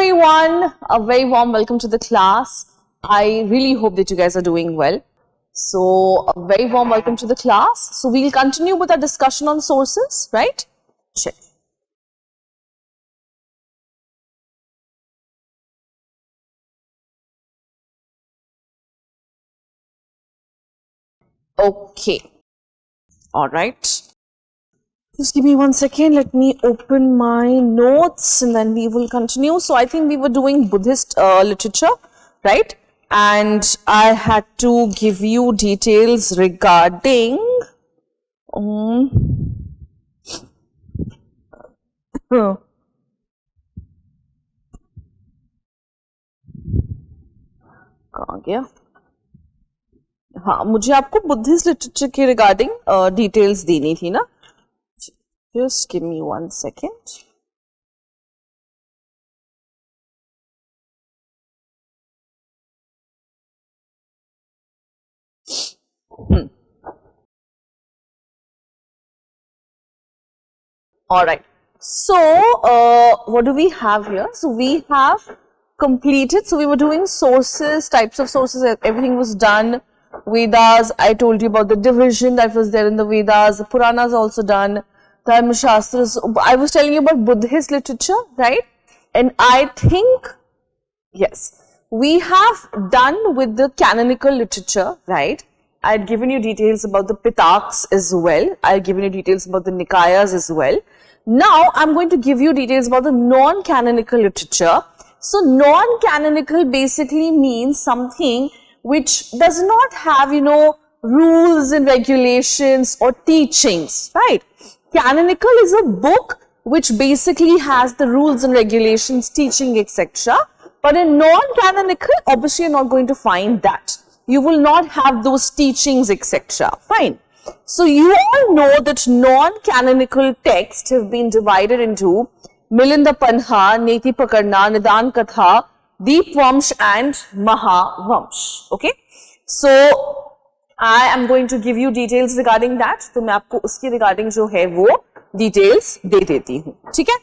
everyone, a very warm welcome to the class. I really hope that you guys are doing well. So a very warm welcome to the class. So we'll continue with our discussion on sources, right? Check. Okay. All right. Just give me 1 second. Let me open my notes and then we will continue. So I think we were doing Buddhist literature, right? And I had to give you details regarding कहाँ गया? हाँ, मुझे आपको Buddhist literature के regarding details देनी थी ना. Just give me 1 second. All right. So, what do we have here? So, we have completed. So, we were doing sources, types of sources. Everything was done. Vedas, I told you about the division that was there in the Vedas. The Puranas also done. Dharma Shastras. I was telling you about Buddhist literature, right? And I think, yes, we have done with the canonical literature, right? I had given you details about the Pitaks as well. I had given you details about the Nikayas as well. Now, I'm going to give you details about the non-canonical literature. So, non-canonical basically means something which does not have, rules and regulations or teachings, right? Canonical is a book which basically has the rules and regulations, teaching, etc. But in non-canonical, obviously, you're not going to find that. You will not have those teachings, etc. Fine. So, you all know that non-canonical texts have been divided into Milinda Panha, Neti Pakarna, Nidan Katha, Deep Vamsh and Maha Vamsh. Okay. So, I am going to give you details regarding that. तो मैं आपको उसके regarding जो है वो details दे देती हूँ. ठीक है?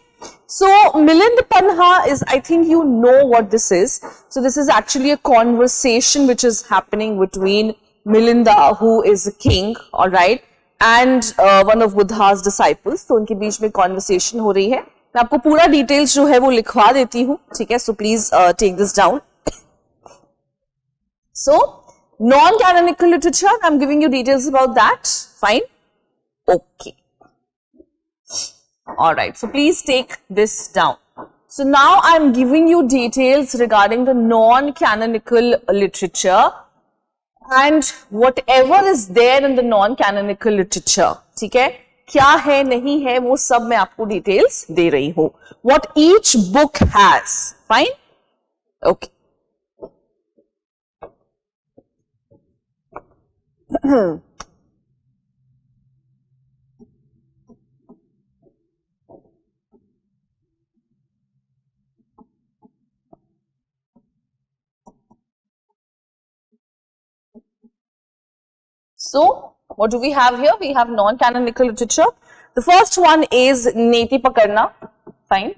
So, Milind Panha is, I think you know what this is. So, this is actually a conversation which is happening between Milinda, who is a king, alright, and one of Buddha's disciples. तो उनके बीच में conversation हो रही है. मैं आपको पूरा details जो है वो लिखवा देती हूँ. ठीक है? So, please take this down. So, non-canonical literature, I'm giving you details about that. Fine? Okay. Alright, so please take this down. So now I'm giving you details regarding the non-canonical literature and whatever is there in the non-canonical literature. ठीक है? क्या है नहीं है वो सब मैं आपको details दे रही हूँ. What each book has. Fine? Okay. So, what do we have here? We have non-canonical literature. The first one is Neti Pakarna. Fine.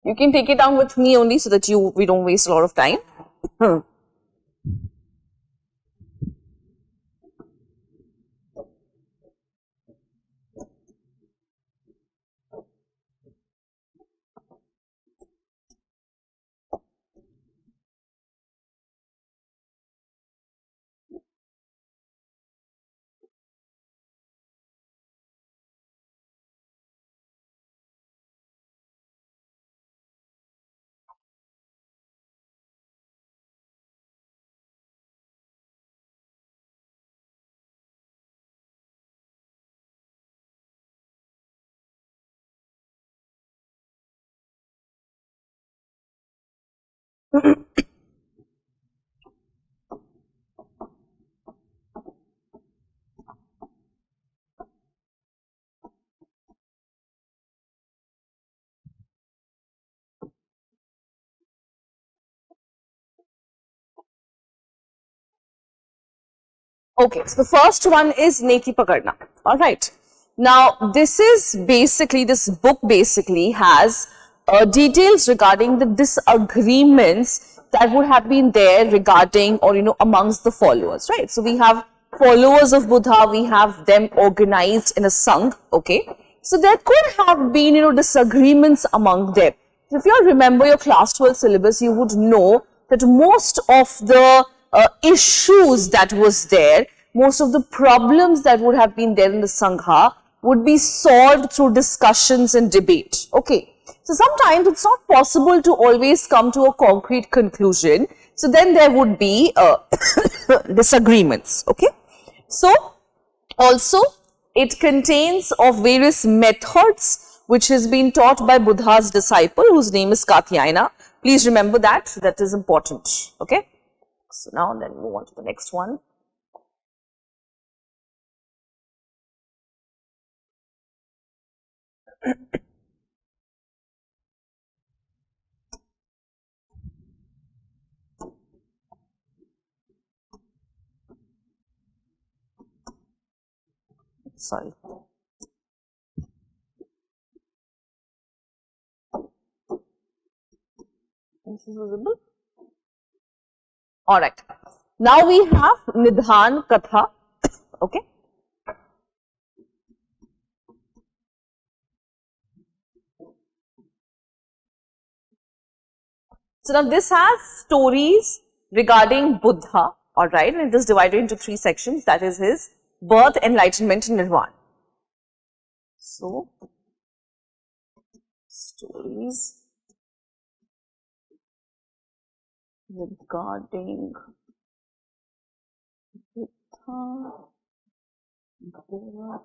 You can take it down with me only so that we don't waste a lot of time. Okay, so the first one is Neki Pakarna. All right. Now, this book basically has details regarding the disagreements that would have been there regarding or, amongst the followers, right? So, we have followers of Buddha, we have them organized in a Sangh, okay? So, there could have been, disagreements among them. If you all remember your class 12 syllabus, you would know that most of the issues that was there, most of the problems that would have been there in the Sangha would be solved through discussions and debate. Okay. So, sometimes it's not possible to always come to a concrete conclusion. So, then there would be disagreements. Okay. So, also it contains of various methods which has been taught by Buddha's disciple whose name is Katyayana. Please remember that, that is important. Okay. So, now then move on to the next one. Sorry. This is visible. Alright. Now we have Nidhan Katha. Okay. So, now this has stories regarding Buddha. Alright. And it is divided into 3 sections. That is his birth, enlightenment and nirvana. So, stories regarding Buddha, birth,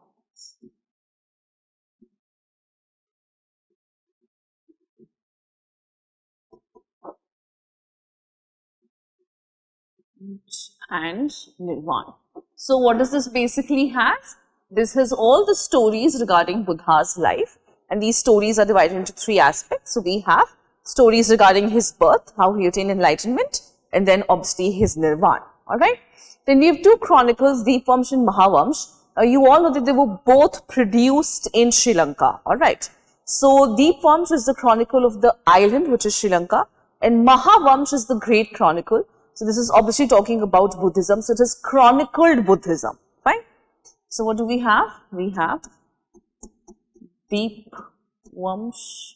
and nirvana. So, what does this basically has? This has all the stories regarding Buddha's life, and these stories are divided into 3 aspects. So, we have stories regarding his birth, how he attained enlightenment, and then obviously his nirvana. Alright. Then we have 2 chronicles, Deepvamsh and Mahavamsh. You all know that they were both produced in Sri Lanka. Alright. So, Deepvamsh is the chronicle of the island, which is Sri Lanka, and Mahavamsh is the great chronicle. So, this is obviously talking about Buddhism. So, it is chronicled Buddhism. Fine. So, what do we have? We have Deepvamsh,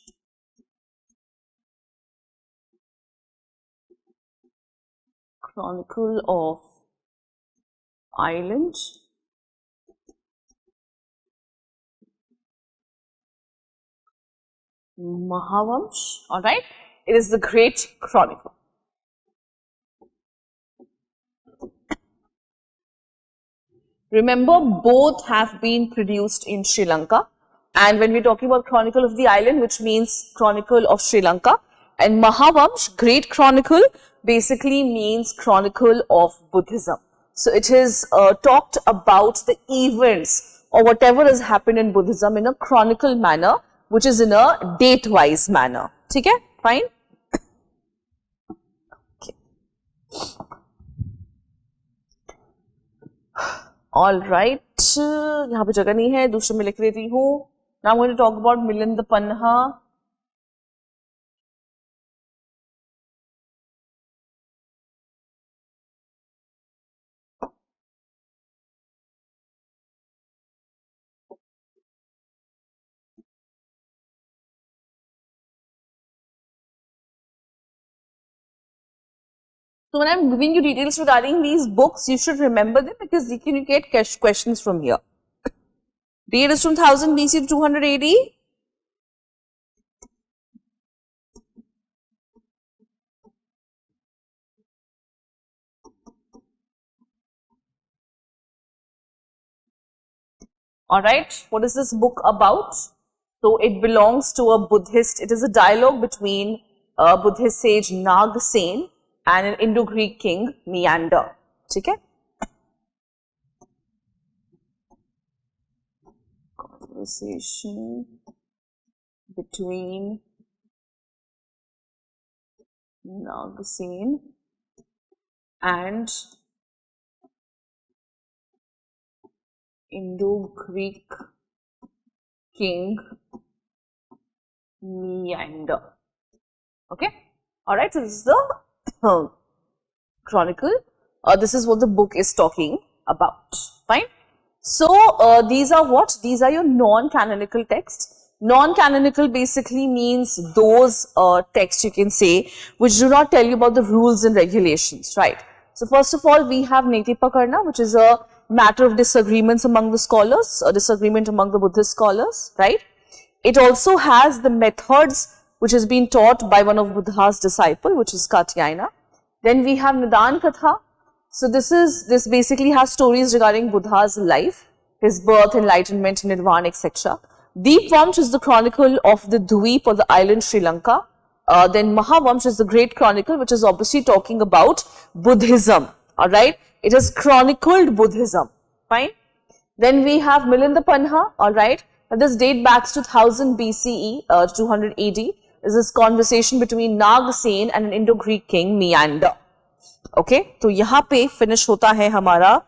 chronicle of island, Mahavamsh. Alright. It is the great chronicle. Remember, both have been produced in Sri Lanka, and when we are talking about Chronicle of the Island, which means Chronicle of Sri Lanka, and Mahavamsh, Great Chronicle, basically means Chronicle of Buddhism. So, it is talked about the events or whatever has happened in Buddhism in a chronicle manner, which is in a date-wise manner. Okay, fine. Okay. All right. यहाँ पे जगह नहीं है, दूसरे में लिख लेती हूँ. Now I'm going to talk about Milinda Panha. So when I'm giving you details regarding these books, you should remember them because you can get questions from here. Date is from 1000 BC to 200 AD. Alright, what is this book about? So it belongs to a Buddhist, it is a dialogue between a Buddhist sage 𝐬𝐤𝐸𝐴 and an Indo-Greek king Meander. Okay? Conversation between 𝐬𝐤𝐸𝐴 and Indo-Greek king Meander. Okay, all right. So this is the chronicle. This is what the book is talking about. Fine. So these are what? These are your non-canonical texts. Non-canonical basically means those texts, you can say, which do not tell you about the rules and regulations, right? So first of all, we have Neti Pakarna, which is a matter of disagreements among the scholars, a disagreement among the Buddhist scholars, right? It also has the methods which has been taught by one of Buddha's disciple, which is Katyayana. Then we have Nidan Katha. So this basically has stories regarding Buddha's life, his birth, enlightenment, nirvana, etc. Deepvamsh is the chronicle of the Dweep or the island Sri Lanka. Then Mahavamsh is the great chronicle, which is obviously talking about Buddhism. Alright, it has chronicled Buddhism. Fine. Then we have Milinda Panha. Alright, this date back to 1000 BCE, 200 AD. Is this conversation between Nagasen and an Indo-Greek king Meander. Okay, तो यहाँ पे finish होता है हमारा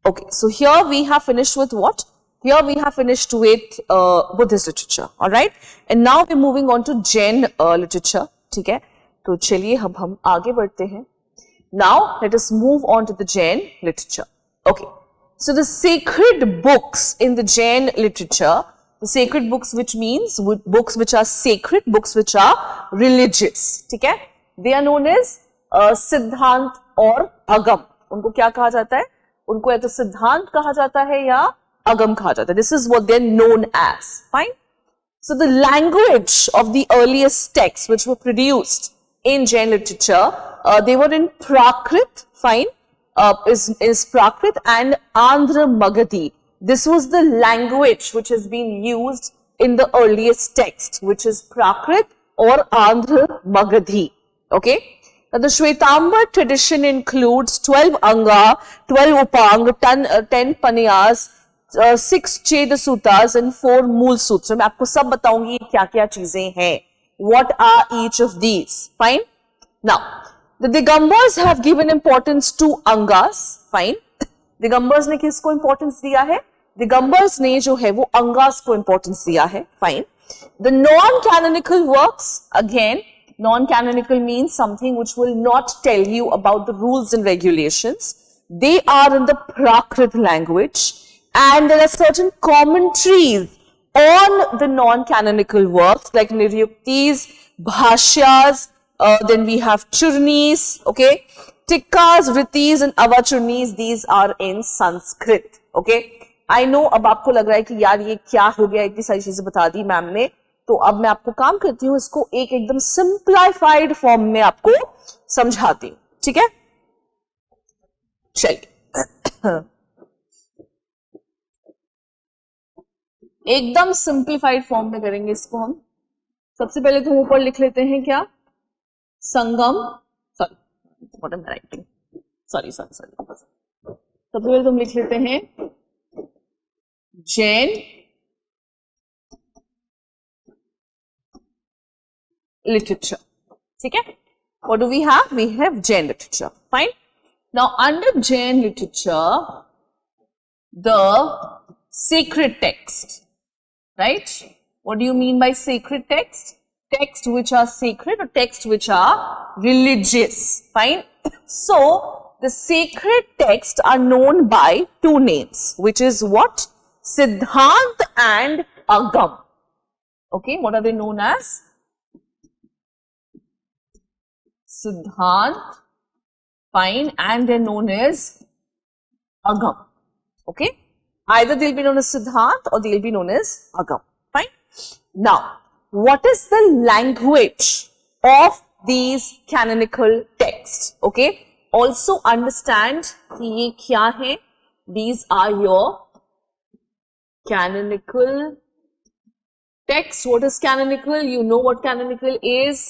Okay, so here we have finished with what? Here we have finished with Buddhist literature, all right? And now we're moving on to Jain literature, ठीक है? तो चलिए अब हम आगे बढ़ते हैं. Now let us move on to the Jain literature. Okay, so the sacred books in the Jain literature, the sacred books, which means books which are sacred, books which are religious, ठीक है? They are known as सिद्धांत और अगम. उनको क्या कहा जाता है? उनको या तो सिद्धांत कहा जाता है या अगम कहा जाता है. This is what they're known as. Fine. So the language of the earliest texts which were produced in Jain literature, they were in Prakrit. Fine. Is Prakrit and Andhra Magadhi. This was the language which has been used in the earliest text, which is Prakrit or Andhra Magadhi. Okay. Now, the Shwetambar tradition includes 12 Anga, 12 Upang, 10 Paniyas, 6 Cheda Suttas and 4 Mool Sutra. मैं आपको सब बताऊंगी क्या-क्या चीजें हैं. What are each of these? Fine. Now, the Digambars have given importance to Angas. Fine. Digambars ने किसको importance दिया है? Digambars ने जो है वो Angas को importance दिया है. Fine. The non-canonical works, again, non-canonical means something which will not tell you about the rules and regulations. They are in the Prakrit language, and there are certain commentaries on the non-canonical works like Niryuktis, Bhashyas, then we have Churnis, okay, Tikkas, Ritis and Avachurnis. These are in Sanskrit, okay. I know अब आपको लग रहा है कि यार ये क्या हो गया, इतनी सारी चीजें बता दी मैम ने. तो अब मैं आपको काम करती हूँ, इसको एक एकदम सिंप्लीफाइड फॉर्म में आपको समझाती हूँ. ठीक है, चलिए एकदम सिंप्लीफाइड फॉर्म में करेंगे इसको हम. सबसे पहले तो ऊपर लिख लेते हैं क्या, संगम, सॉरी सबसे पहले तो हम लिख लेते हैं जैन literature. ठीक है, what do we have? We have Jain literature. Fine. Now under Jain literature, the sacred text, right? What do you mean by sacred text? Text which are sacred or text which are religious. Fine. So the sacred texts are known by two names, which is what? Siddhant and Agam. Okay, what are they known as? Siddhant, fine, and they're known as Agam. Okay, either they'll be known as Siddhant or they'll be known as Agam. Fine. Now, what is the language of these canonical texts? Okay, also understand कि ये क्या है. These are your canonical texts. What is canonical? You know what canonical is.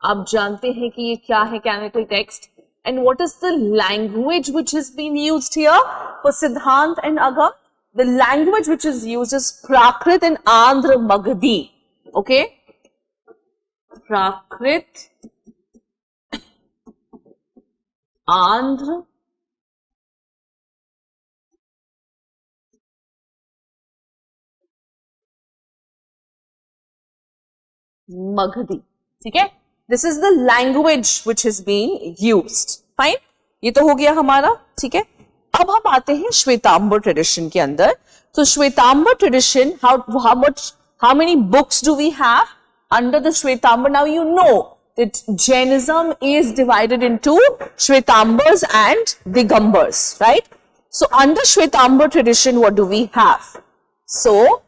आप जानते हैं कि ये क्या है canonical text. And what is the language which has been used here for Siddhant and Agam? The language which is used is Prakrit and Andhra Magadhi. Okay? Prakrit Andhra, Magdhi, ठीक है। This is the language which is being used, fine. ये तो हो गया हमारा, ठीक है। अब हम आते हैं श्वेतांबर ट्रेडिशन के अंदर। तो Shwetambar tradition, how many books do we have under the Shwetambar? Now you know that Jainism is divided into Shwetambars and Digambars, right? So under Shwetambar tradition, what do we have? So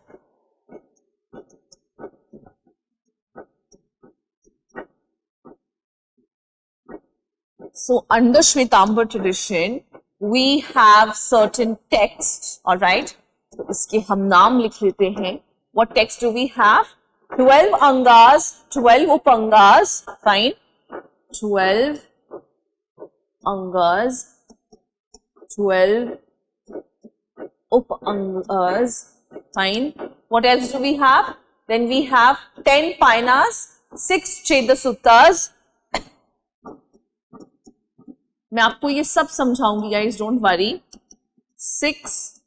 under Shwetambar tradition, we have certain texts, all right? तो इसके हम नाम लिख लेते हैं. What text do we have? 12 angas, 12 upangas, fine. 12 angas, 12 upangas, fine. What else do we have? Then we have 10 painas, 6 chedasuttas. मैं आपको ये सब समझाऊंगी guys, don't worry. 6,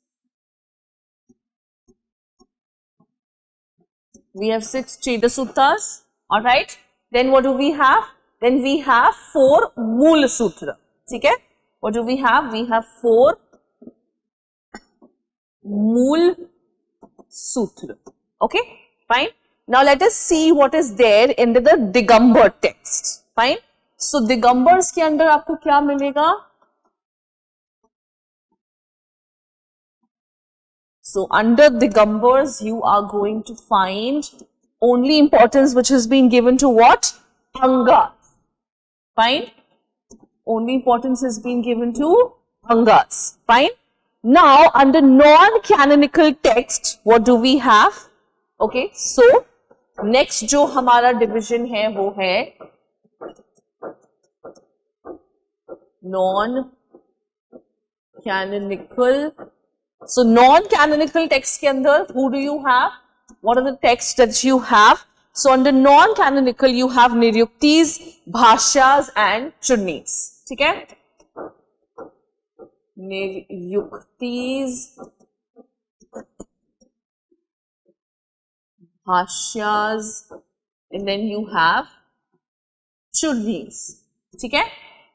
we have 6 chedasuttas, all right. Then what do we have? Then we have 4 mool sutra, ठीक है. What do we have? We have 4 mool sutra, okay, fine. Now let us see what is there in the Digambar text, fine. So Digambars के अंदर आपको क्या मिलेगा? So under Digambars, you are going to find only importance which has been given to what? Angas. Fine. Only importance has been given to Angas. Fine. Now under non-canonical text, what do we have? Okay. So next जो हमारा division है वो है non-canonical. So non-canonical text के अंदर who do you have? What are the texts that you have? So under non-canonical you have niryuktis, bhashyas and churnis. ठीक है? Niryuktis, bhashyas, and then you have churnis. ठीक है?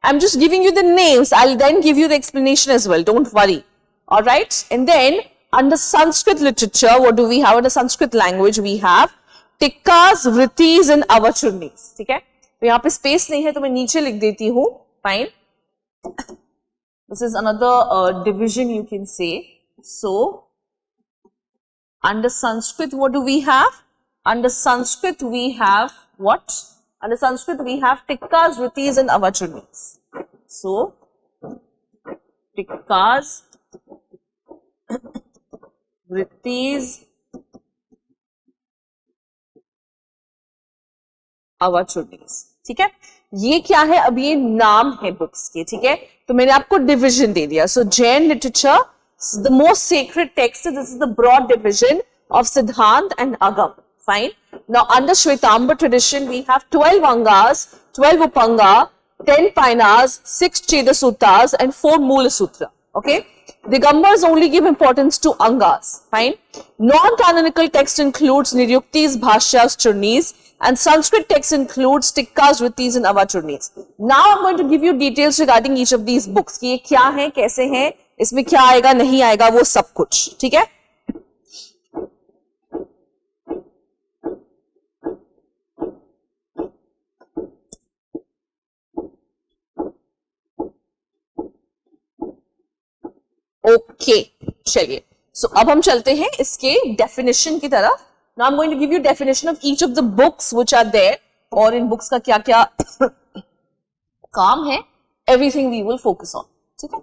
I'm just giving you the names. I'll then give you the explanation as well. Don't worry. All right. And then under Sanskrit literature, what do we have? Under Sanskrit language, we have tikkas, vrittis and avachurnis. ठीक है? तो यहाँ पे space नहीं है तो मैं नीचे लिख देती हूँ. Fine. This is another division you can say. So under Sanskrit, what do we have? Under Sanskrit, we have what? Under Sanskrit, we have tikkas, vrittis and avachurnis. So tikkas, vrittis, avachurnis. ठीक है? ये क्या है? अब ये नाम है books के, ठीक है? तो मैंने आपको डिविजन दे दिया. So Jain literature, the most sacred text, this is the broad division of Siddhant and Agam. Fine. Now under Shwetambar tradition, we have 12 angas, 12 upanga, 10 painas, 6 chedasuttas and 4 moola sutra. Okay. Digambars only give importance to angas. Fine. Non-canonical text includes niryuktis, bhashyas, churnis, and Sanskrit text includes tikkas, vrittis and avachurnis. Now I'm going to give you details regarding each of these books. कि ये क्या है, कैसे हैं, इसमें क्या आएगा, नहीं आएगा, वो सब कुछ. ठीक है? ओके, चलिए. सो अब हम चलते हैं इसके डेफिनेशन की तरफ. Now I am going to give you definition of each of the books which are there, और इन बुक्स का क्या क्या काम है. Everything we will focus on. ठीक है?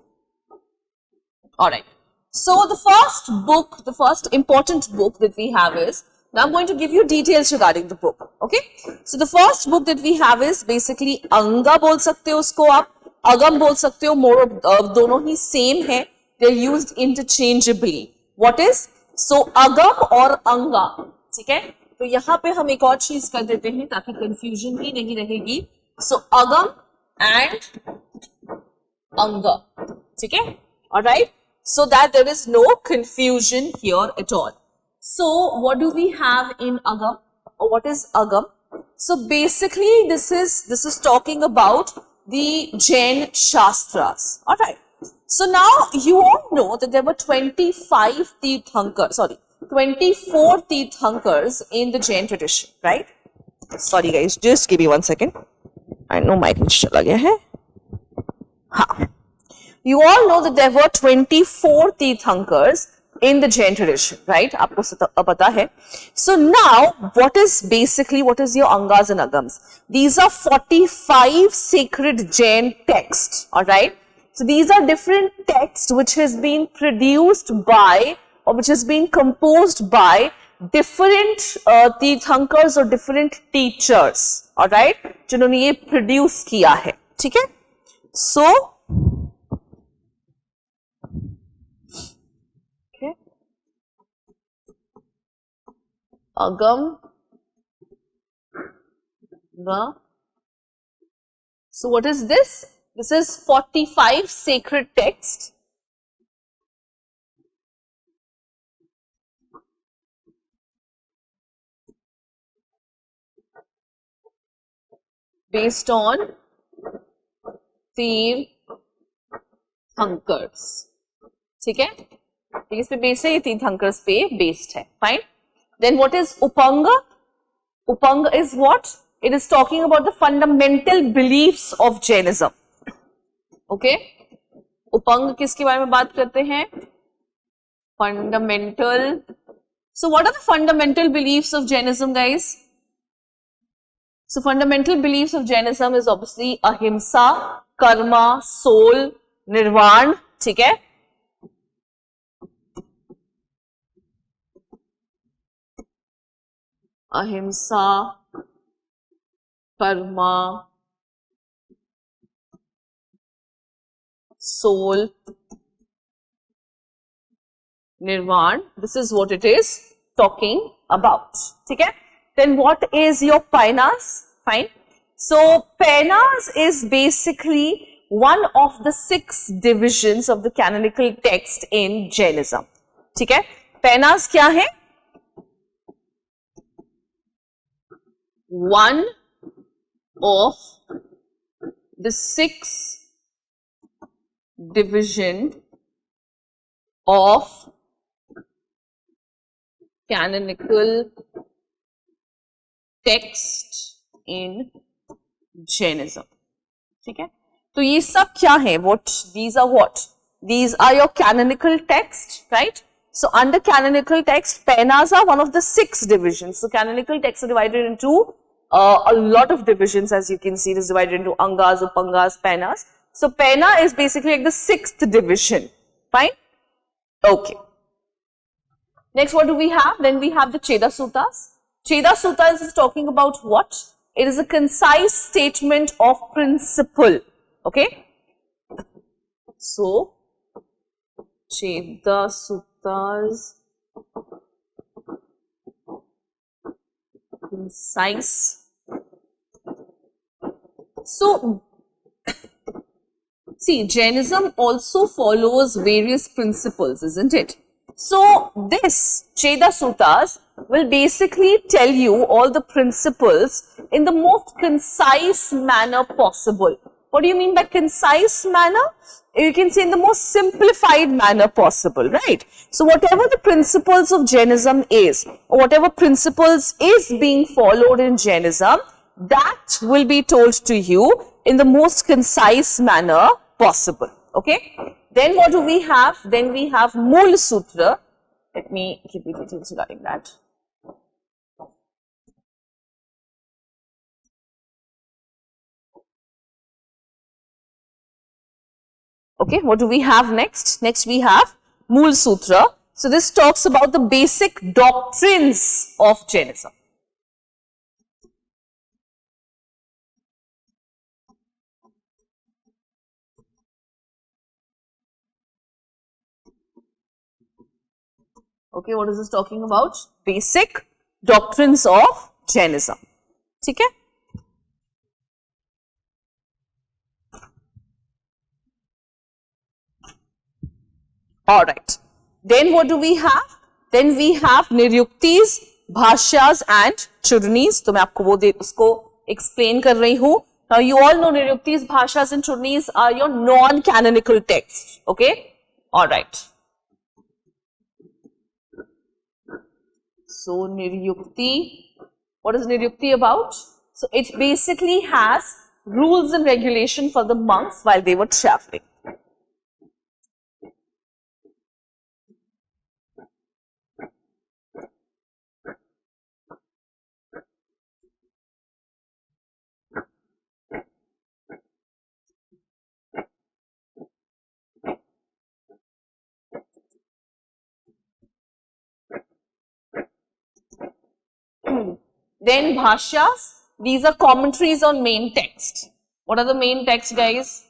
Alright. So the first book, the first important book that we have is, now I'm going to give you details regarding the book. Okay, so the first book that we have is basically anga बोल सकते हो उसको आप, agam बोल सकते हो. मोर दोनों ही same है. They're used interchangeably. What is? So agam और anga. ठीक है? तो यहाँ पे हम एक और चीज कर देते हैं ताकि कंफ्यूजन ही नहीं रहेगी. So agam and anga. Okay? Alright? So that there is no confusion here at all. So what do we have in agam? Or what is agam? So basically this is talking about the Jain Shastras. Alright. So now you all know that there were 25 Tirthankars, sorry, 24 Tirthankars in the Jain tradition, right? Sorry guys, just give me 1 second. I know mic chala gaya hai. Ha. You all know that there were 24 Tirthankars in the Jain tradition, right? Aapko pata hai. So now, what is your Angas and Agams? These are 45 sacred Jain texts, alright? So these are different texts which has been produced by or which has been composed by different Tirthankars or different teachers, alright? जिन्होंने ये produce किया है, ठीक है? So, okay. Agam, Ga. So what is this? This is 45 sacred texts based on Tirthankars. ठीक है? इस पे बेस्ड है, ये Tirthankars पे बेस्ड है. Fine. Then what is Upanga? Upanga is what? It is talking about the fundamental beliefs of Jainism. Okay? Upanga किसके बारे में बात करते हैं? Fundamental. So what are the fundamental beliefs of Jainism, guys? So fundamental beliefs of Jainism is obviously ahimsa, karma, soul, nirvana. ठीक है? Ahimsa, karma, soul, nirvana. This is what it is talking about. ठीक है? Then what is your Painas? Fine. So Painas is basically one of the 6 divisions of the canonical text in Jainism. ठीक है? Painas क्या है? One of the 6 division of canonical text in Jainism. ठीक है? तो ये सब क्या है? What? These are what? These are your canonical text, right? So under canonical text, Painas are one of the 6 divisions. So canonical texts are divided into a lot of divisions, as you can see. It is divided into Angas, Upangas, Painas. So Paina is basically like the 6th division. Fine? Okay. Next, what do we have? Then we have the Cheda Suttas. Cheda Suttas is talking about what? It is a concise statement of principle. Okay? So, Cheda Suttas, concise. So, see, Jainism also follows various principles, isn't it? So, this Cheda Suttas will basically tell you all the principles in the most concise manner possible. What do you mean by concise manner? You can say in the most simplified manner possible, right? So, whatever the principles of Jainism is, or whatever principles is being followed in Jainism, that will be told to you in the most concise manner possible, okay? Then what do we have? Then we have Mool Sutra. Let me give you details regarding that. Okay, what do we have next? Next we have Mool Sutra. So this talks about the basic doctrines of Jainism. Okay, what is this talking about? Basic doctrines of Jainism. ठीक है? All right. Then what do we have? Then we have niryuktis, bhashyas and churnis. तो मैं आपको वो उसको explain कर रही हूँ. Now you all know niryuktis, bhashyas and churnis are your non-canonical texts. Okay? All right. So niryukti, what is niryukti about? So it basically has rules and regulation for the monks while they were traveling. Then bhashyas, these are commentaries on main text. What are the main texts, guys?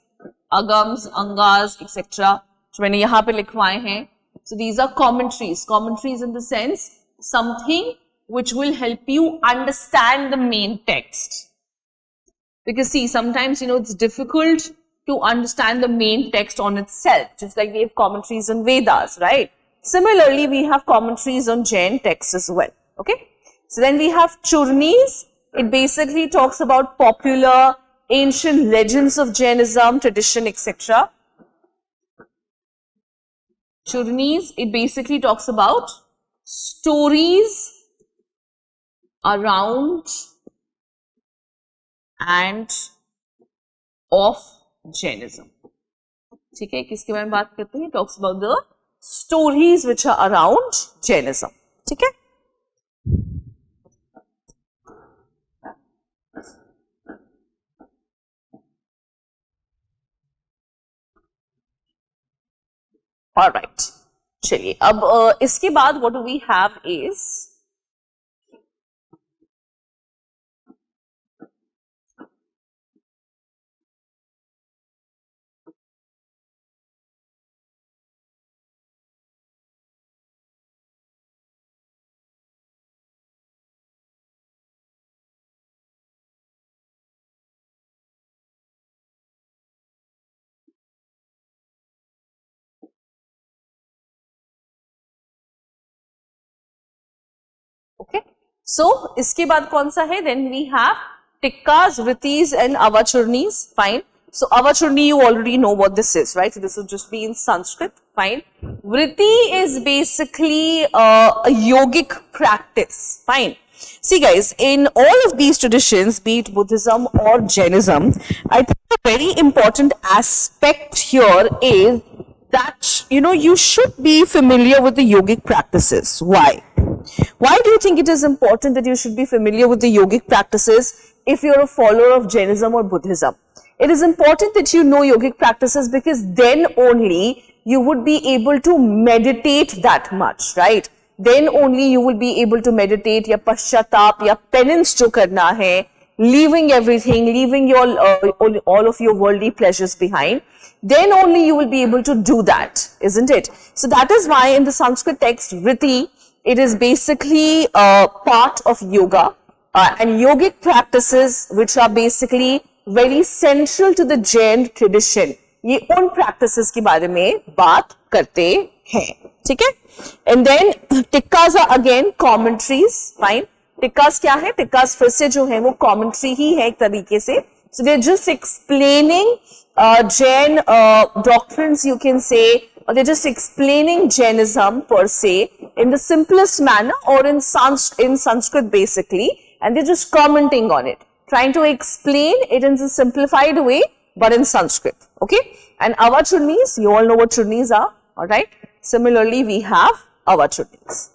Agams, Angas, etc. जो मैंने यहाँ पे लिखवाए हैं. So these are commentaries. Commentaries in the sense something which will help you understand the main text. Because see, sometimes it's difficult to understand the main text on itself. Just like we have commentaries on Vedas, right? Similarly, we have commentaries on Jain texts as well. Okay. So then we have churnis. It basically talks about popular ancient legends of Jainism, tradition, etc. Churnis, it basically talks about stories around and of Jainism. ठीक है, किसके बारे में बात करते हैं? Talks about the stories which are around Jainism. ठीक है? All right. चलिए अब इसके बाद what do we have is okay. So इसके बाद कौन सा है? Then we have tikkas, vritis and avachurnis. Fine. So avachurni, you already know what this is, right? So this will just be in Sanskrit. Fine. Vriti is basically a yogic practice. Fine. See guys, in all of these traditions, be it Buddhism or Jainism, I think a very important aspect here is that, you should be familiar with the yogic practices. Why? Why do you think it is important that you should be familiar with the yogic practices if you're a follower of Jainism or Buddhism? It is important that you know yogic practices because then only you would be able to meditate that much, right? Then only you will be able to meditate ya paschatap ya penance jo karna hai, leaving everything, leaving your all of your worldly pleasures behind. Then only you will be able to do that, isn't it? So that is why in the Sanskrit text, Vriti, it is basically a part of yoga and yogic practices which are basically very central to the Jain tradition. ये उन practices के बारे में बात करते हैं, ठीक है? And then tikkas are again commentaries, fine. Tikkas क्या है? Tikkas फिर से जो है वो commentary ही है एक तरीके से. So they're just explaining Jain doctrines, you can say, or they're just explaining Jainism per se in the simplest manner or in Sanskrit basically, and they're just commenting on it, trying to explain it in a simplified way but in Sanskrit, okay? And avachurnis, you all know what churnis are, alright? Similarly, we have avachurnis.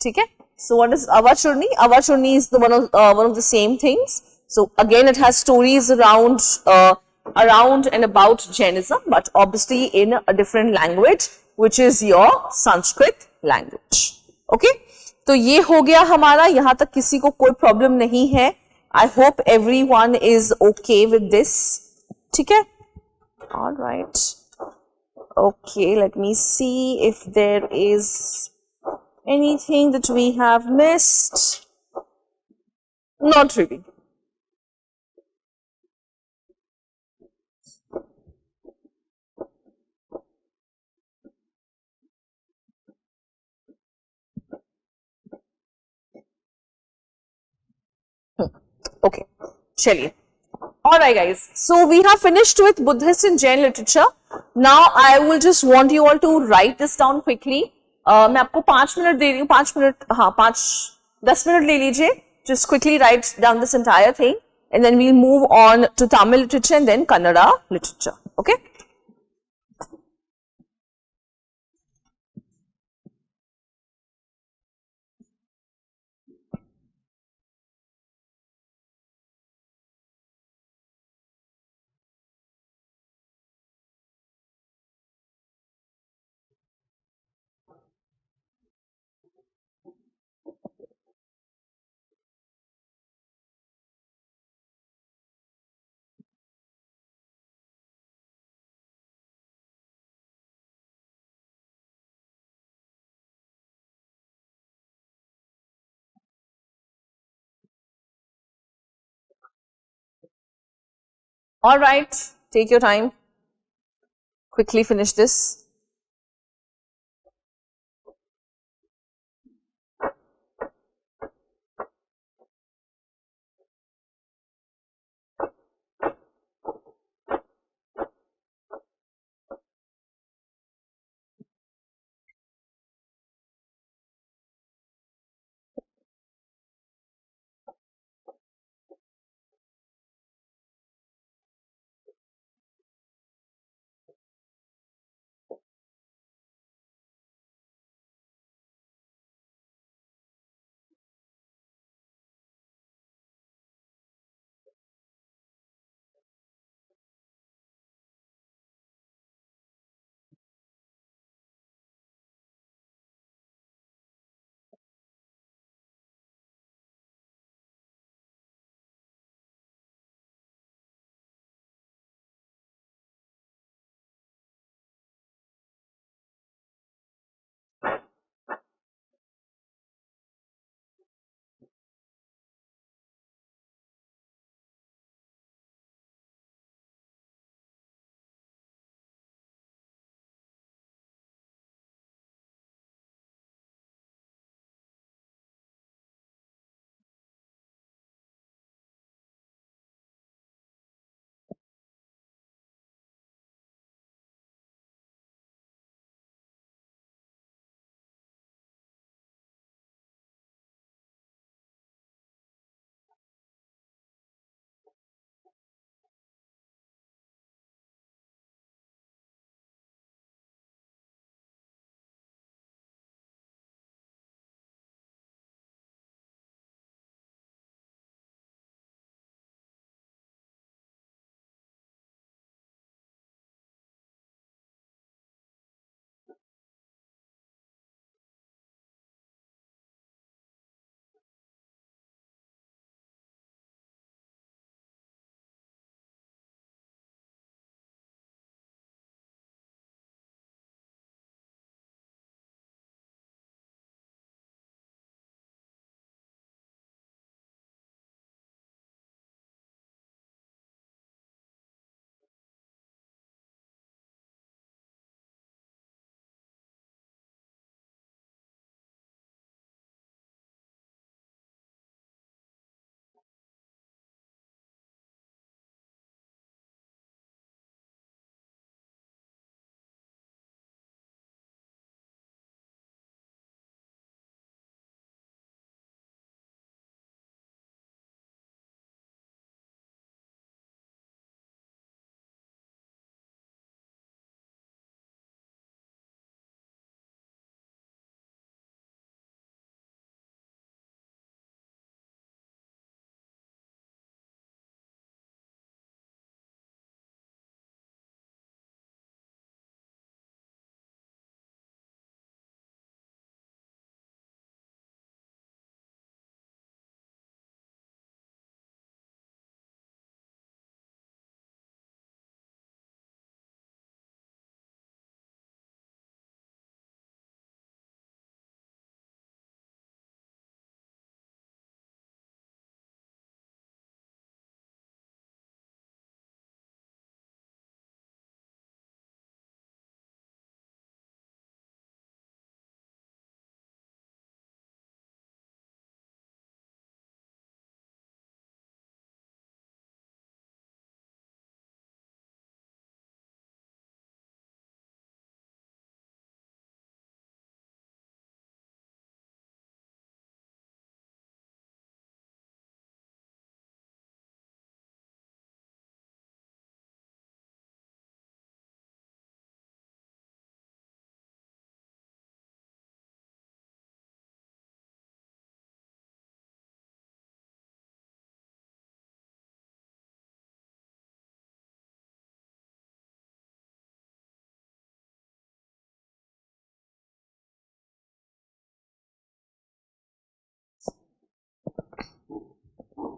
ठीक है? So what is avachurni? Avachurni is the one of the same things. So again, it has stories around and about Jainism, but obviously in a different language, which is your Sanskrit. language. Okay, तो ये हो गया हमारा, यहाँ तक किसी को कोई प्रॉब्लम नहीं है. I hope everyone is okay with this. ठीक है? All right. Okay, let me see if there is anything that we have missed. Not really. Okay, chaliye. Alright guys, so we have finished with Buddhist and Jain literature. Now I will just want you all to write this down quickly. मैं आपको 5 minute दे रही हूँ, 5 minute, हाँ 10 minute ले लीजिए. Just quickly write down this entire thing and then we'll move on to Tamil literature and then Kannada literature. Okay? Alright, take your time. Quickly finish this.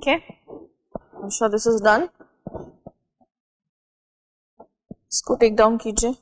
Okay, I'm sure this is done. इसको take down कीजिए.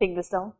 Take this down.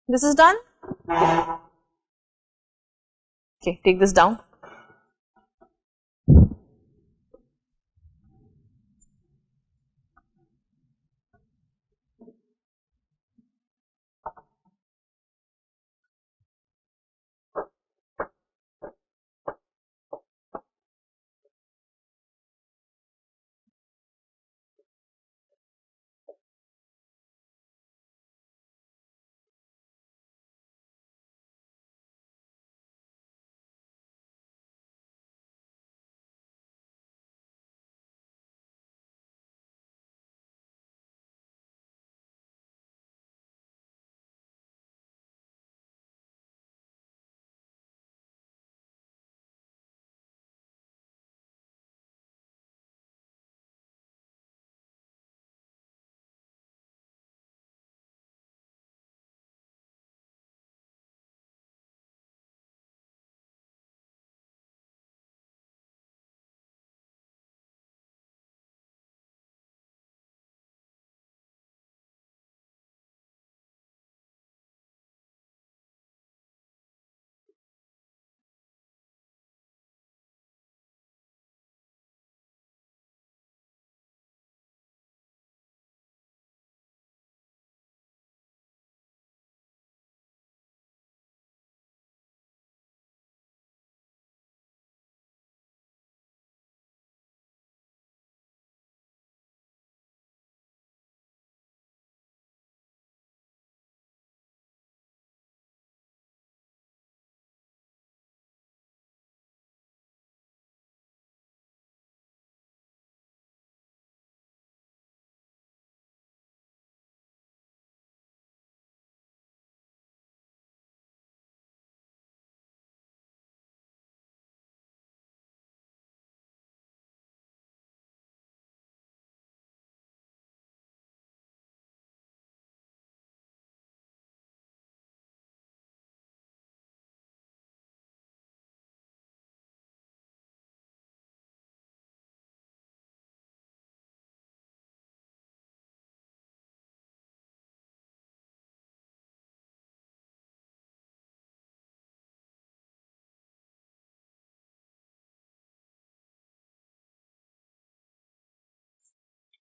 This is done. Okay, take this down.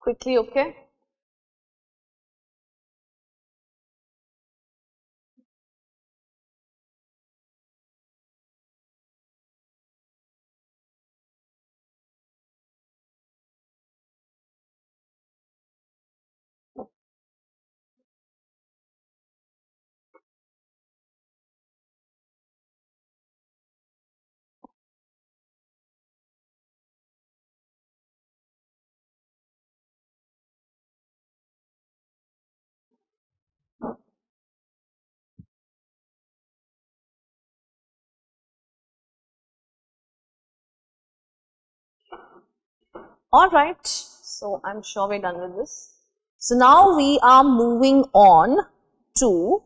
Quickly, okay? All right, so I'm sure we're done with this. So now we are moving on to,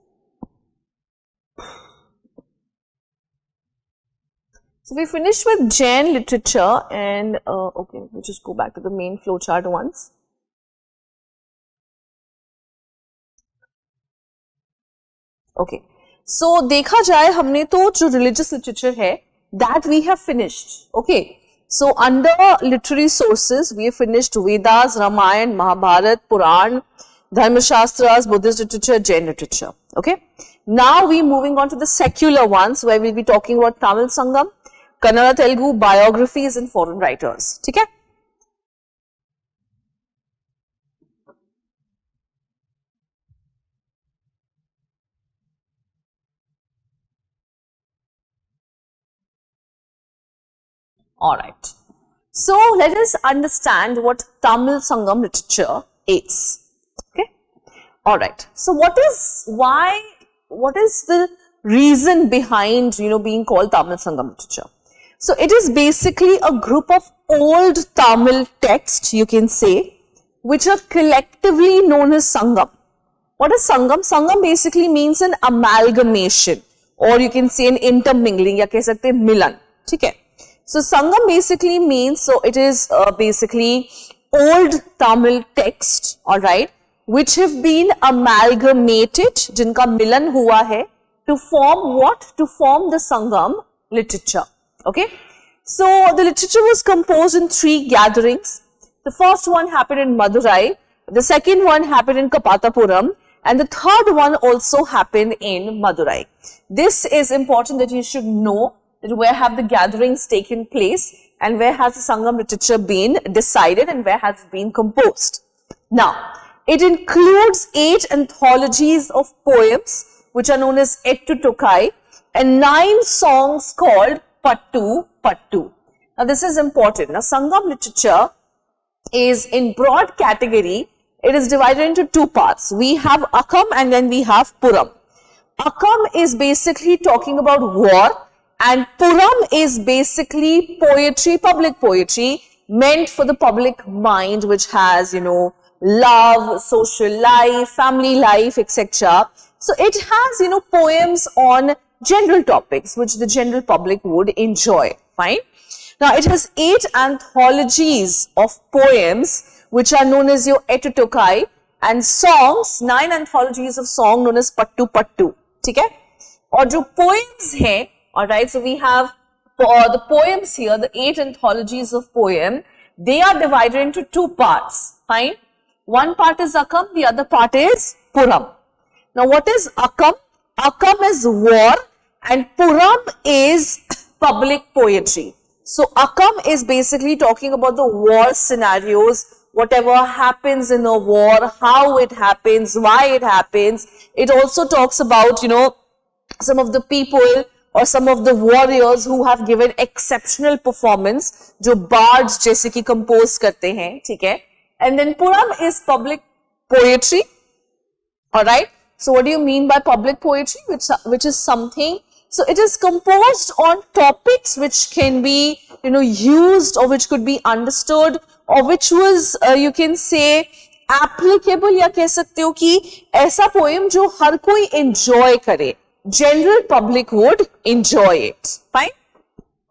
so we finished with Jain literature and okay, we'll just go back to the main flowchart once. Okay, so देखा जाए हमने तो जो religious literature है that we have finished. Okay, so under literary sources we have finished Vedas, Ramayana, Mahabharata, Puran, Dharma Shastras, Buddhist literature, Jain literature. Okay, now we moving on to the secular ones where we'll be talking about Tamil Sangam, Kannada, Telugu, biographies and foreign writers. ठीक है? All right. So let us understand what Tamil Sangam literature is. Okay. All right. So what is the reason behind being called Tamil Sangam literature? So it is basically a group of old Tamil texts, you can say, which are collectively known as Sangam. What is Sangam? Sangam basically means an amalgamation, or you can say an intermingling, या कह सकते हैं मिलन. ठीक है? So Sangam basically means, so it is basically old Tamil text, alright, which have been amalgamated, जिनका मिलन हुआ है, to form what? To form the Sangam literature. Okay. So the literature was composed in 3 gatherings. The first one happened in Madurai, the second one happened in Kapatapuram, and the third one also happened in Madurai. This is important that you should know that where have the gatherings taken place and where has the Sangam literature been decided and where has it been composed. Now, it includes 8 anthologies of poems which are known as Ettu Tokai and 9 songs called Pattu Pattu. Now, this is important. Now, Sangam literature is in broad category. It is divided into 2 parts. We have Akam and then we have Puram. Akam is basically talking about war and Puram is basically poetry, public poetry meant for the public mind, which has, love, social life, family life, etc. So it has, poems on general topics which the general public would enjoy. Fine. Now, it has 8 anthologies of poems which are known as your Ettu Tokai and songs, 9 anthologies of song known as Pattu Pattu. ठीक है? और जो poems हैं, alright, so we have the poems here, the 8 anthologies of poem, they are divided into 2 parts. Fine. One part is Akam, the other part is Puram. Now, what is Akam? Akam is war and Puram is public poetry. So, Akam is basically talking about the war scenarios, whatever happens in a war, how it happens, why it happens. It also talks about, some of the people or some of the warriors who have given exceptional performance, जो bards जैसे कि compose करते हैं, ठीक है? And then Puram is public poetry, alright? So, what do you mean by public poetry? Which is something, so it is composed on topics which can be, used or which could be understood or which was, you can say, applicable या कह सकते हो कि ऐसा poem जो हर कोई enjoy करे. General public would enjoy it. Fine?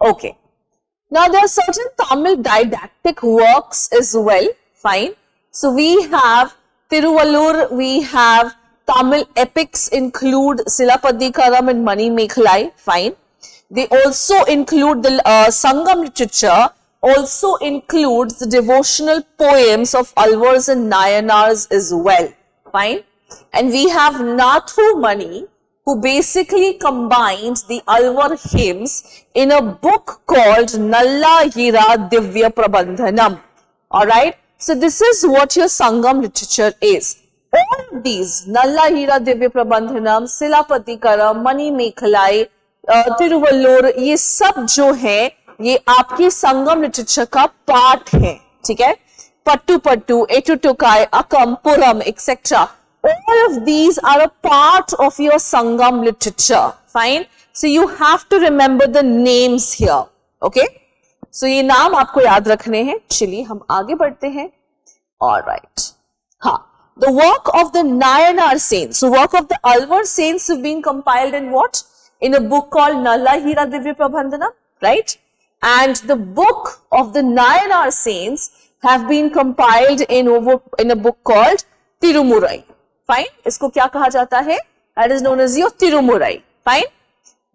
Okay. Now, there are certain Tamil didactic works as well. Fine. So, we have Tiruvallur, we have Tamil epics include Silapadikaram and Mani Mekhalai. Fine. They also include the Sangam literature, also includes the devotional poems of Alvars and Nayanars as well. Fine. And we have Nathu Mani, who basically combined the Alvar hymns in a book called Nalla Hira Divya Prabandhanam. Alright. So, this is what your Sangam literature is. All of these, Nalla Hira Divya Prabandhanam, Silapadikaram, Mani Mekhalai, Tiruvallur, ये सब जो है, ये आपकी संगम literature का part है, ठीक है? पट्टू पट्टू, एटू टोकाई, अकम, पुरम, etc. All of these are a part of your Sangam literature. Fine. So, you have to remember the names here. Okay. So, ये नाम आपको याद रखने हैं. चलिए हम आगे बढ़ते हैं. Alright. हाँ. The work of the Nayanar saints. So, work of the Alvar saints have been compiled in what? In a book called Nalla Hira Divya Prabandhanam. Right. And the book of the Nayanar saints have been compiled in a book called Tirumurai. Fine. इसको क्या कहा जाता है? That is known as your Tirumurai. Fine.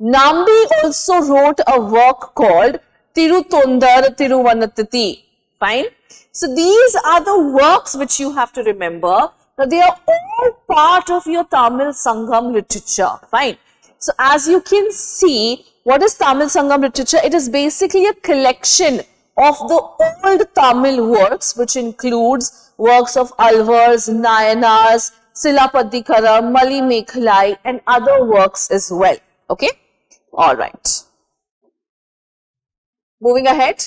Nambi also wrote a work called Tirutondar Tiruvanatati. Fine. So, these are the works which you have to remember. Now, they are all part of your Tamil Sangam literature. Fine. So, as you can see, what is Tamil Sangam literature? It is basically a collection of the old Tamil works, which includes works of Alvars, Nayanars, Silapadikaram, Mali Mekhalai and other works as well. Okay. Alright. Moving ahead.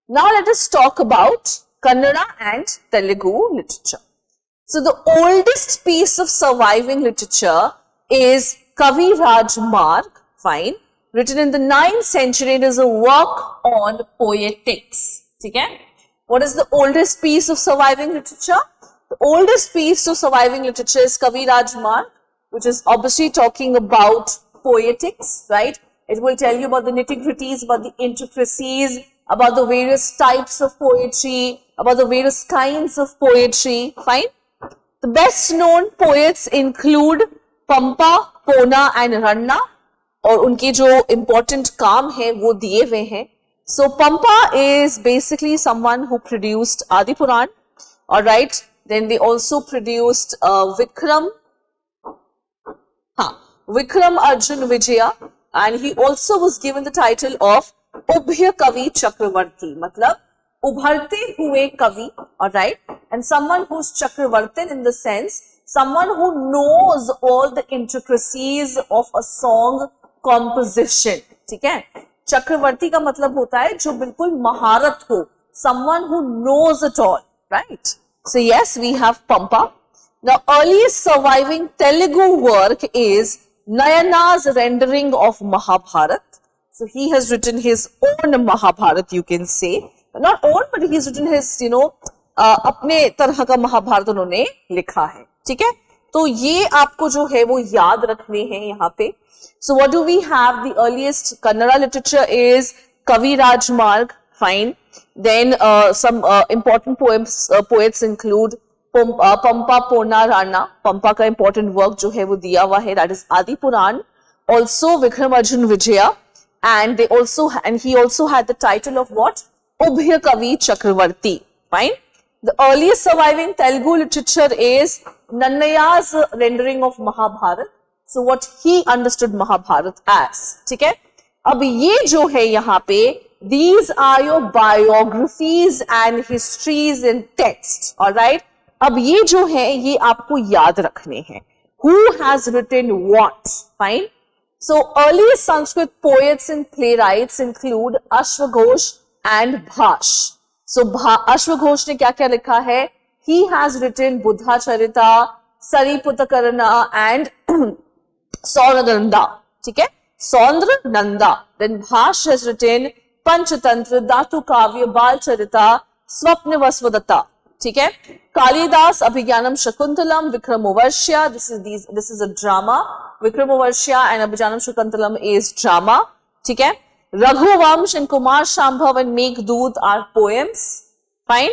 Now, let us talk about Kannada and Telugu literature. So, the oldest piece of surviving literature is Kaviraj Marg, fine, written in the 9th century. It is a work on poetics. Okay? What is the oldest piece of surviving literature? The oldest piece of surviving literature is Kaviraj Marg, which is obviously talking about poetics, right? It will tell you about the nitty-gritties, about the intricacies, about the various types of poetry, about the various kinds of poetry, fine? The best known poets include Pampa, Pona and Ranna, और उनके जो important काम है वो दिए हुए हैं. So Pampa is basically someone who produced Adi Puran, all right. Then they also produced Vikram Arjun Vijaya, and he also was given the title of Ubhya Kavi Chakravarti, matlab ubharte hue kavi, all right, and someone who's Chakravartin in the sense someone who knows all the intricacies of a song composition. ठीक है, चक्रवर्ती का मतलब होता है जो बिल्कुल महारत हो, someone who knows it all, right? So yes, we have Pampa. The earliest surviving Telugu work is Nayana's rendering of Mahabharat. So he has written his own Mahabharat, you can say. Not own, but he's written his, अपने तरह का महाभारत उन्होंने लिखा है. ठीक है, तो ये आपको जो है वो याद रखने हैं यहाँ पे. So what do we have? The earliest Kannada literature is Kavi Rajmarg, fine. Then some important poets include Pampa, Pona, Rana. Pampa का important work जो है वो दिया हुआ है, that is Adi Puran. Also Vikram Arjun Vijaya, and he also had the title of what? Ubhya Kavi Chakravarti, fine. The earliest surviving Telugu literature is Nannaya's rendering of Mahabharat. So what he understood Mahabharat as, ठीक है. अब ये जो है यहाँ पे, these are your biographies and histories in text, all right. अब ये जो है ये आपको याद रखने हैं. Who has written what, fine. So early Sanskrit poets and playwrights include Ashwaghosh and Bhash. So Ashwaghosh ने क्या क्या लिखा है? He has written Buddha Charita, Sariputakarana and Saundrananda. ठीक है, Saundrananda. Then Bhash has written Panchatantra, Dhatu Kavya, Bal Charita, Swapna Vasvadata. ठीक है, Kalidas Abhigyanam Shakuntalam, Vikramovarshya. This is a drama. Vikramovarshya and Abhigyanam Shakuntalam is drama. ठीक है, Raghuvamsh and Kumar Shambhav and Meghdoot are poems. Fine.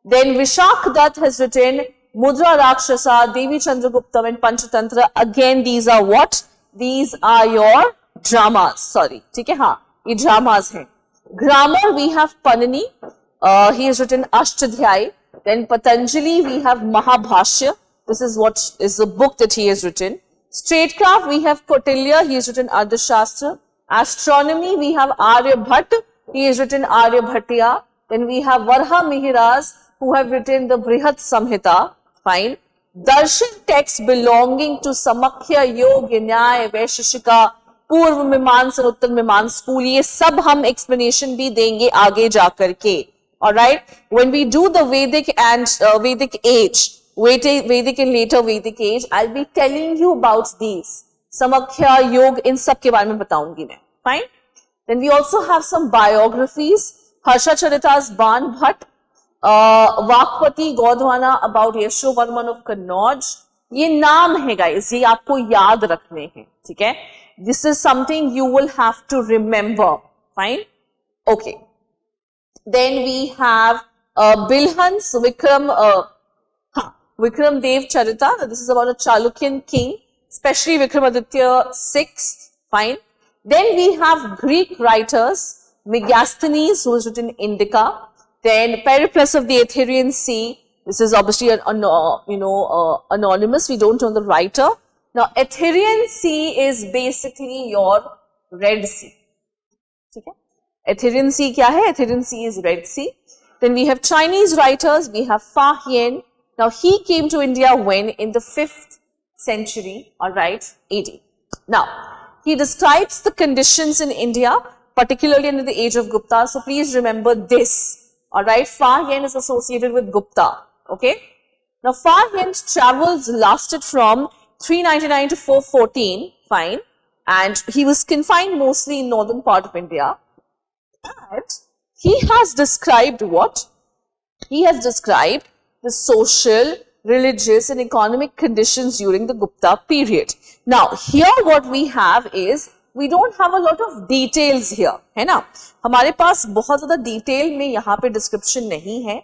Then Vishak Dutt has written Mudra Rakshasa, Devi Chandraguptam and Panchatantra. Again, these are what? These are your dramas. Sorry. ठीक है, हाँ, ये dramas हैं. Grammar, we have Panini. He has written Ashtadhyay. Then Patanjali, we have Mahabhashya. This is what is the book that he has written. Statecraft, we have Kautilya. He has written Ardhashastra. Astronomy, we have Aryabhat. He has written Aryabhatiya. Then we have Varha Mihiras, who have written the Brihat Samhita. Fine. Darshan texts belonging to Samakhya, Yog, Nyaya, Vaisheshika, Purv Mimans and Uttar Mimans school. ये सब हम explanation भी देंगे आगे जाकर के. Alright. When we do the Vedic and Vedic age, Vedic and later Vedic age, I'll be telling you about these. Samakhya, Yog, इन सब के बारे में बताऊंगी मैं. Fine. Then we also have some biographies. Harsha Charita's Ban Bhatt, Vakpati Godwana about Yashovarman of Kannauj. ये नाम है guys, ये आपको याद रखने हैं. ठीक है. This is something you will have to remember. Fine. Okay. Then we have Bilhans Vikram Dev Charita. This is about a Chalukyan king, especially Vikramaditya VI. Fine. Then we have Greek writers, Megasthenes, who has written Indica. Then Periplus of the Aetherian Sea. This is obviously anonymous. We don't know the writer. Now, Aetherian Sea is basically your Red Sea. Okay? Aetherian Sea kya hai? Aetherian Sea is Red Sea. Then we have Chinese writers. We have Fa Hien. Now, he came to India when? In the 5th century, alright, AD. Now, he describes the conditions in India, particularly in the age of Gupta. So, please remember this, alright. Fa Hien is associated with Gupta, okay. Now, Fa Hien's travels lasted from 399 to 414, fine, and he was confined mostly in northern part of India. And he has described what? He has described the social, religious and economic conditions during the Gupta period. Now, here what we have is, we don't have a lot of details here, है ना? हमारे पास बहुत ज़्यादा detail में यहाँ पे description नहीं है.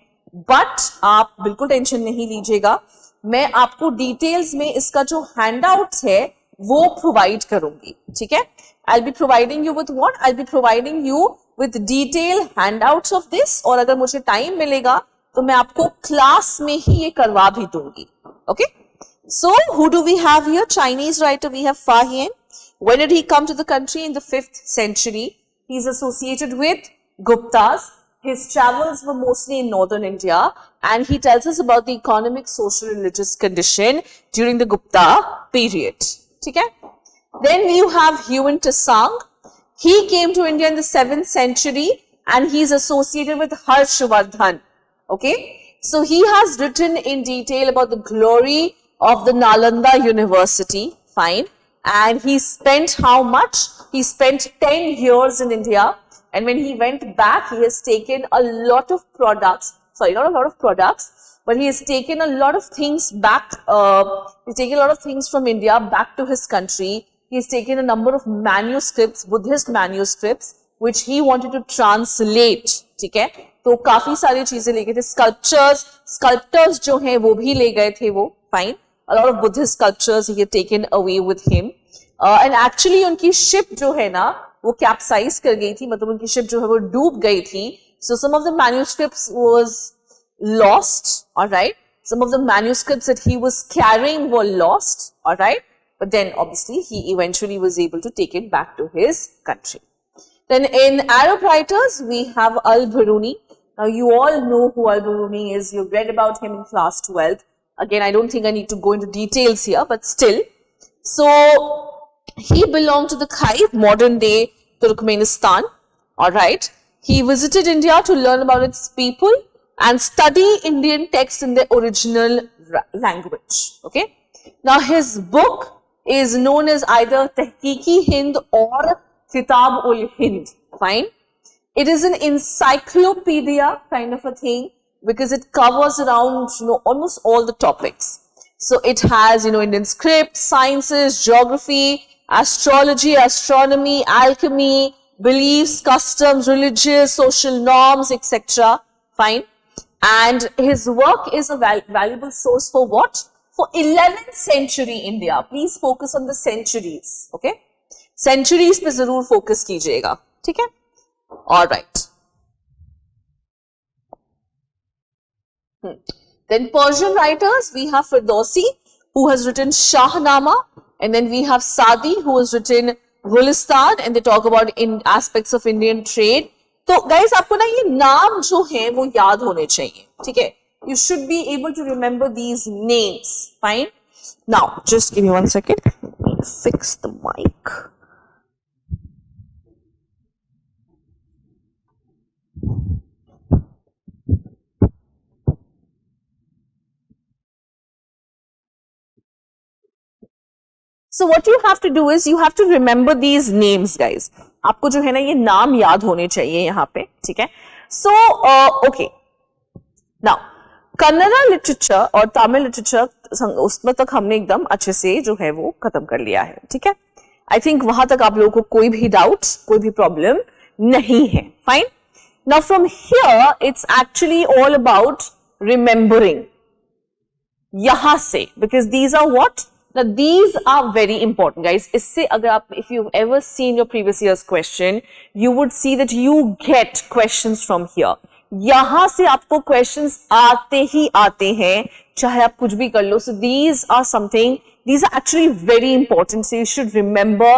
बट आप बिल्कुल टेंशन नहीं लीजिएगा, मैं आपको डिटेल्स में इसका जो हैंडआउट्स है वो प्रोवाइड करूंगी, ठीक है। I will be providing you with what, I will be providing you with detail handouts of this, और अगर मुझे टाइम मिलेगा तो मैं आपको क्लास में ही ये करवा भी दूंगी, okay. So, who do we have here? Chinese writer, we have Fa Hien. When did he come to the country? In the 5th century. He is associated with Guptas. His travels were mostly in northern India, and he tells us about the economic, social, religious condition during the Gupta period. Okay? Then you have Yuan Tsang. He came to India in the 7th century, and he is associated with Harshvardhan. Okay? So, he has written in detail about the glory of the Nalanda University, fine, and he spent how much? He spent 10 years in India, and when he went back, he has taken a lot of products, sorry, not a lot of products, but he has taken a lot of things back, he's taken a lot of things from India back to his country. He has taken a number of manuscripts, Buddhist manuscripts, which he wanted to translate, ठीक है, तो काफी सारी चीजें ले गए थे, स्कल्पटर्स जो हैं वो भी ले गए थे वो, fine, a lot of Buddhist sculptures he had taken away with him, and actually उनकी ship जो है ना वो capsize कर गई थी, मतलब उनकी ship जो है वो डूब गई थी, so some of the manuscripts was lost, alright, some of the manuscripts that he was carrying were lost, alright, but then obviously he eventually was able to take it back to his country. Then in Arab writers we have Al-Biruni. Now you all know who Al-Biruni is, you've read about him in class 12. Again, I don't think I need to go into details here, but still. So, he belonged to the Khaif, modern day Turkmenistan, alright. He visited India to learn about its people and study Indian texts in their original language, okay. Now, his book is known as either Tehqiq-e-Hind or Kitab-ul-Hind, fine. It is an encyclopedia kind of a thing, because it covers around, almost all the topics. So it has, Indian script, sciences, geography, astrology, astronomy, alchemy, beliefs, customs, religious, social norms, etc. Fine. And his work is a valuable source for what? For 11th century India. Please focus on the centuries. Okay? Centuries पे जरूर focus कीजिएगा. ठीक है? All right. Then Persian writers, we have Ferdowsi, who has written Shahnama, and then we have Sadi, who has written Gulistan, and they talk about in aspects of Indian trade. तो guys, आपको ना ये नाम जो हैं वो याद होने चाहिए, ठीक है? You should be able to remember these names, fine? Now, just give me 1 second. Let me fix the mic. So what you have to do is you have to remember these names, guys. आपको जो है ना ये नाम याद होने चाहिए यहाँ पे, ठीक है? So okay. Now Kannada literature और तमिल लिटरेचर उसमें तक हमने एकदम अच्छे से जो है वो खत्म कर लिया है, ठीक है? आई थिंक वहां तक आप लोगों को कोई भी डाउट, कोई भी प्रॉब्लम नहीं है, fine? Now from here it's actually all about remembering यहां से, because these are what, now these are very important, guys. इससे अगर आप, if you've ever seen your previous year's question, you would see that you get questions from here. यहाँ से आपको questions आते ही आते हैं, चाहे आप कुछ भी कर लो. So these are something, these are actually very important. So you should remember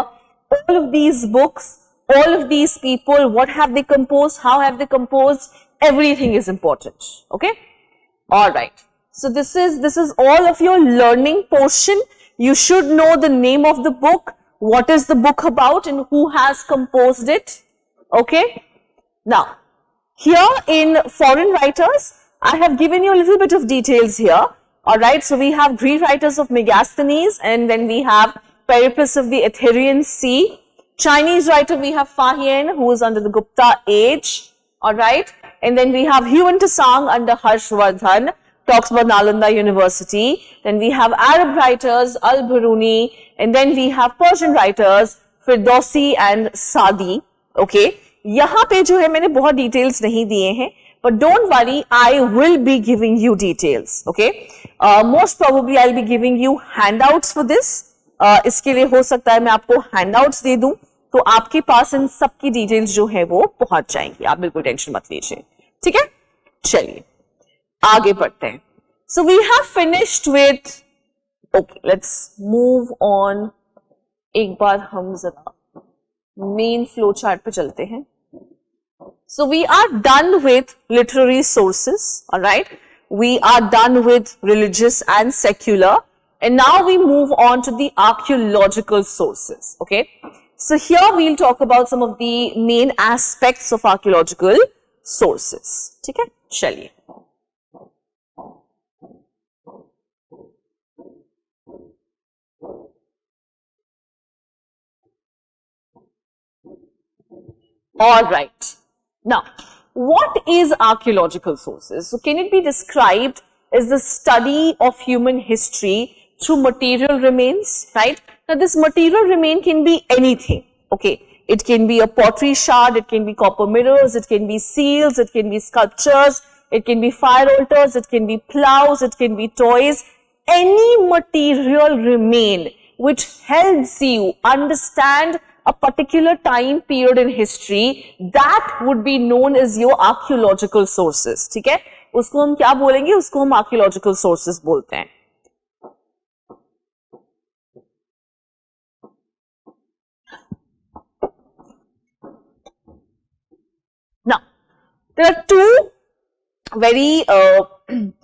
all of these books, all of these people, what have they composed, how have they composed, everything is important. Okay? All right. So this is all of your learning portion. You should know the name of the book, what is the book about, and who has composed it. Okay? Now, here in foreign writers, I have given you a little bit of details here. Alright, so we have Greek writers of Megasthenes, and then we have Periplus of the Aetherian Sea. Chinese writer, we have Fa Hien, who is under the Gupta age. Alright, and then we have Yuan Tsang under Harshvardhan, talks about Nalanda University. Then we have Arab writers, Al-Biruni, and then we have Persian writers, Ferdowsi and Sadi. Okay, यहाँ पे जो है मैंने बहुत details नहीं दिए हैं, but don't worry, I will be giving you details. Okay, most probably I'll be giving you handouts for this. इसके लिए हो सकता है मैं आपको handouts दे दूं, तो आपके पास इन सब की डिटेल्स जो है वो पहुंच जाएंगी, आप बिल्कुल टेंशन मत लीजिए. ठीक है, चलिए आगे बढ़ते हैं. So we have finished with, okay, let's move on. एक बार हम जरा मेन फ्लो चार्ट पे चलते हैं. So we are done with literary sources, all right? We are done with religious and secular, and now we move on to the archaeological sources, okay? So here we'll talk about some of the main aspects of archaeological sources. ठीक है, चलिए. All right. Now, what is archaeological sources? So, can it be described as the study of human history through material remains, right? Now, this material remain can be anything, okay? It can be a pottery shard, it can be copper mirrors, it can be seals, it can be sculptures, it can be fire altars, it can be plows, it can be toys. Any material remain which helps you understand a particular time period in history, that would be known as your archaeological sources. ठीक है, उसको हम क्या बोलेंगे? उसको हम archaeological sources बोलते हैं. Now, there are two very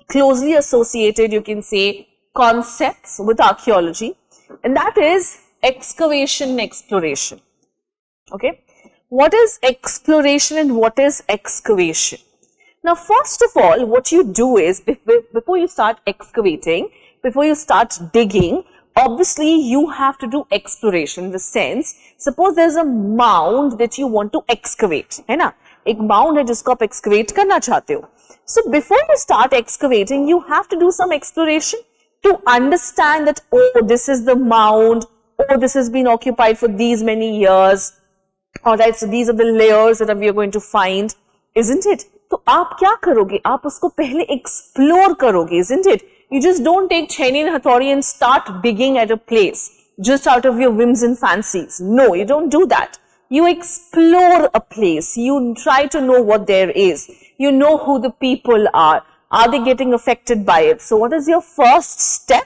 closely associated, you can say, concepts with archaeology, and that is excavation and exploration. Okay, what is exploration and what is excavation? Now, first of all, what you do is, before you start excavating, before you start digging, obviously you have to do exploration. In the sense, suppose there is a mound that you want to excavate, है ना? एक mound है जिसको आप excavate करना चाहते हो. So before you start excavating, you have to do some exploration to understand that, oh, this is the mound. Oh, this has been occupied for these many years. Alright, so these are the layers that we are going to find, isn't it? तो आप क्या करोगे? आप उसको पहले explore करोगे, isn't it? You just don't take chain and hathori and start digging at a place just out of your whims and fancies. No, you don't do that. You explore a place. You try to know what there is. You know who the people are. Are they getting affected by it? So what is your first step?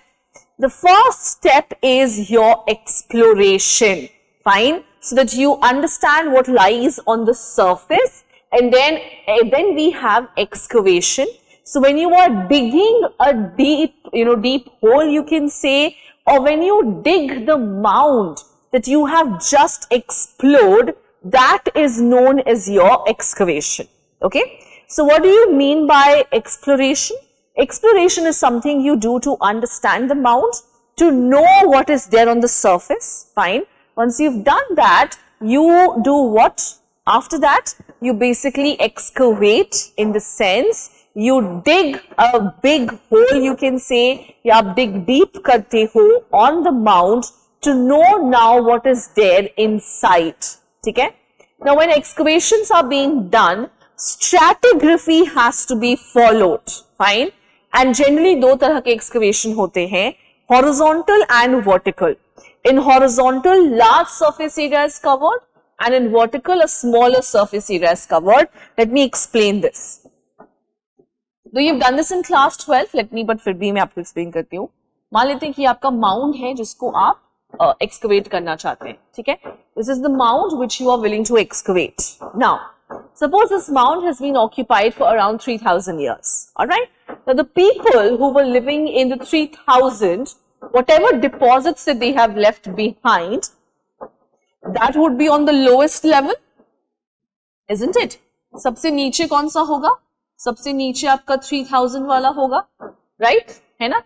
The first step is your exploration, fine, so that you understand what lies on the surface, and then we have excavation. So when you are digging a deep hole, you can say, or when you dig the mound that you have just explored, that is known as your excavation, okay? So what do you mean by exploration? Exploration is something you do to understand the mound, to know what is there on the surface, fine. Once you've done that, you do what? After that, you basically excavate, in the sense, you dig a big hole, you can say, ya dig deep karte ho on the mound to know now what is there inside, okay? Now, when excavations are being done, stratigraphy has to be followed, fine. And generally दो तरह के excavation होते हैं, horizontal and vertical. In horizontal, large surface area is covered, and in vertical, a smaller surface area is covered. Let me explain this. Though you've done this in class 12, let me, but फिर भी मैं आपको explain करती हूँ. मान लेते हैं कि आपका mound है जिसको आप excavate करना चाहते हैं, ठीक है? This is the mound which you are willing to excavate. Now, suppose this mound has been occupied for around 3,000 years, alright? Now, the people who were living in the 3,000, whatever deposits that they have left behind, that would be on the lowest level, isn't it? सबसे नीचे कौन सा होगा? सबसे नीचे आपका 3,000 वाला होगा, right? है ना?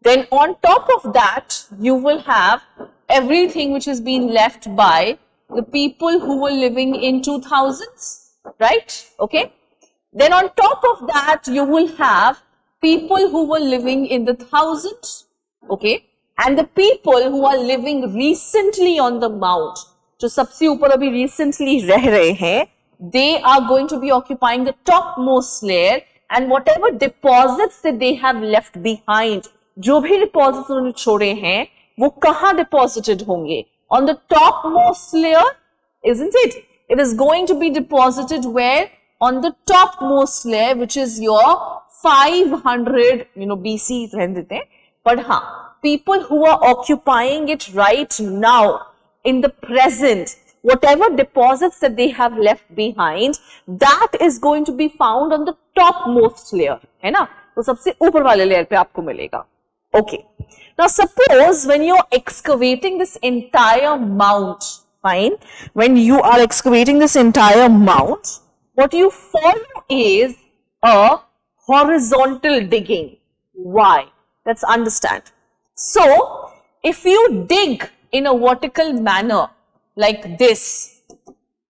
Then on top of that, you will have everything which has been left by the people who were living in 2000s, right? Okay. Then on top of that, you will have people who were living in the thousands, okay, and the people who are living recently on the mound. जो सबसे ऊपर अभी recently रह रहे हैं, they are going to be occupying the topmost layer, and whatever deposits that they have left behind, जो भी deposits उन्होंने छोड़े हैं, वो कहाँ deposited होंगे? On the topmost layer, isn't it? It is going to be deposited where? On the topmost layer, which is your 500, BC रहने देते हैं. But हाँ, people who are occupying it right now, in the present, whatever deposits that they have left behind, that is going to be found on the topmost layer, है ना? तो सबसे ऊपर वाले layer पे आपको मिलेगा. Okay. Now suppose when you are excavating this entire mount, fine, when you are excavating this entire mount, what you follow is a horizontal digging. Why? Let's understand. So, if you dig in a vertical manner like this,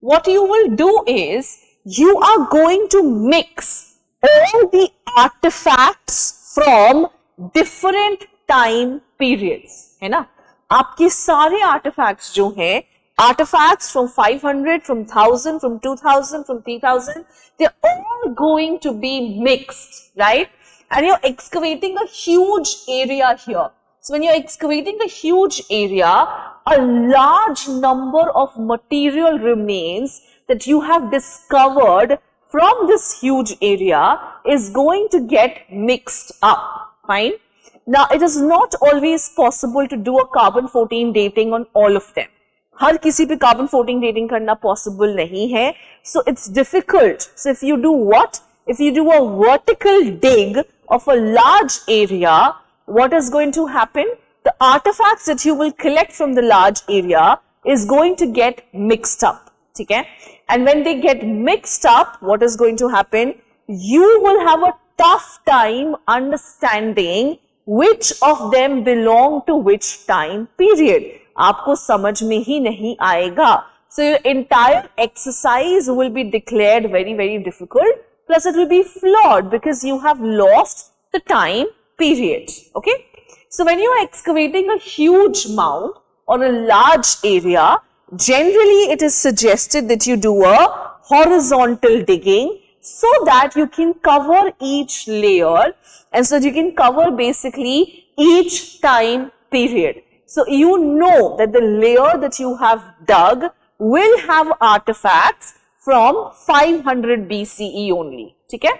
what you will do is, you are going to mix all the artifacts from different time periods, है ना? आपके सारे artifacts जो हैं, artifacts from 500, from 1000, from 2000, from 3000, they're all going to be mixed, right? And you're excavating a huge area here. So when you're excavating a huge area, a large number of material remains that you have discovered from this huge area is going to get mixed up, fine? Now, it is not always possible to do a carbon-14 dating on all of them. हर किसी पे carbon-14 dating करना possible नहीं है. So, it's difficult. So, if you do what? If you do a vertical dig of a large area, what is going to happen? The artifacts that you will collect from the large area is going to get mixed up. Okay? And when they get mixed up, what is going to happen? You will have a tough time understanding which of them belong to which time period. आपको समझ में ही नहीं आएगा. So your entire exercise will be declared very, very difficult. Plus it will be flawed because you have lost the time period. Okay. So when you are excavating a huge mound or a large area, generally it is suggested that you do a horizontal digging so that you can cover each layer and so that you can cover basically each time period. So you know that the layer that you have dug will have artifacts from 500 BCE only. Okay?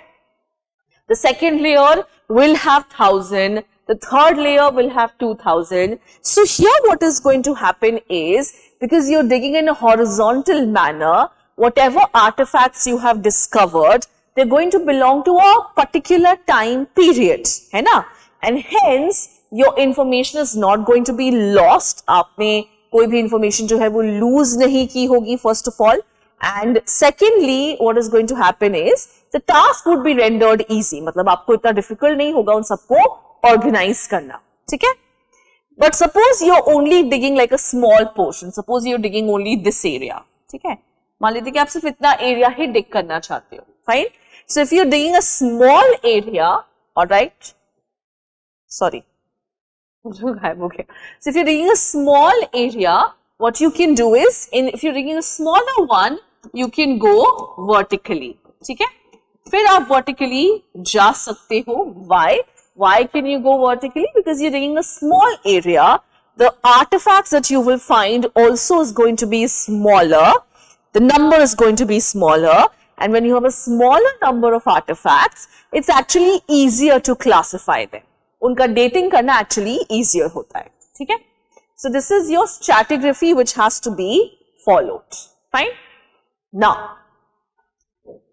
The second layer will have 1000. The third layer will have 2000. So here what is going to happen is, because you're digging in a horizontal manner, whatever artifacts you have discovered, they're going to belong to a particular time period, है ना? And hence, your information is not going to be lost. आपने कोई भी information जो है वो lose नहीं की होगी, first of all. And secondly, what is going to happen is, the task would be rendered easy. मतलब आपको इतना difficult नहीं होगा उन सबको organize करना, ठीक है? But suppose you're only digging like a small portion. Suppose you're digging only this area, ठीक है? मान लीजिए कि आप सिर्फ इतना area ही dig करना चाहते हो, fine? So if you're digging a small area, alright? Sorry. So if you're digging a small area, what you can do is, if you're digging a smaller one, you can go vertically, ठीक है? फिर आप vertically जा सकते हो. Why? Why can you go vertically? Because you're digging a small area. The artifacts that you will find also is going to be smaller. The number is going to be smaller. And when you have a smaller number of artifacts, it's actually easier to classify them. उनका dating करना actually easier होता है, ठीक है? So this is your stratigraphy which has to be followed. Fine? Now,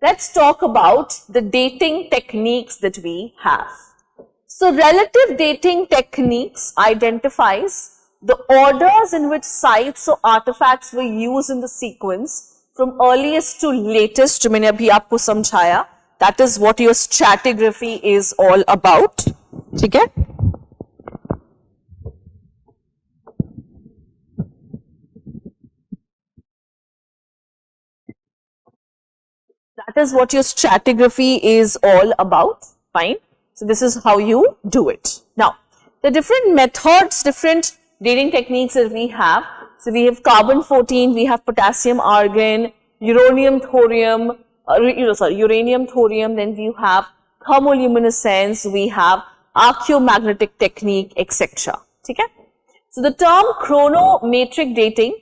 let's talk about the dating techniques that we have. So relative dating techniques identifies the orders in which sites or artifacts were used in the sequence from earliest to latest, जो मैंने अभी आपको समझाया. That is what your stratigraphy is all about. ठीक है? That is what your stratigraphy is all about. Fine. So this is how you do it. Now, the different methods, different dating techniques that we have. So we have carbon-14, we have potassium argon, uranium, thorium, uranium, thorium, then we have thermoluminescence, we have archaeomagnetic technique, etc. Okay? So the term chronometric dating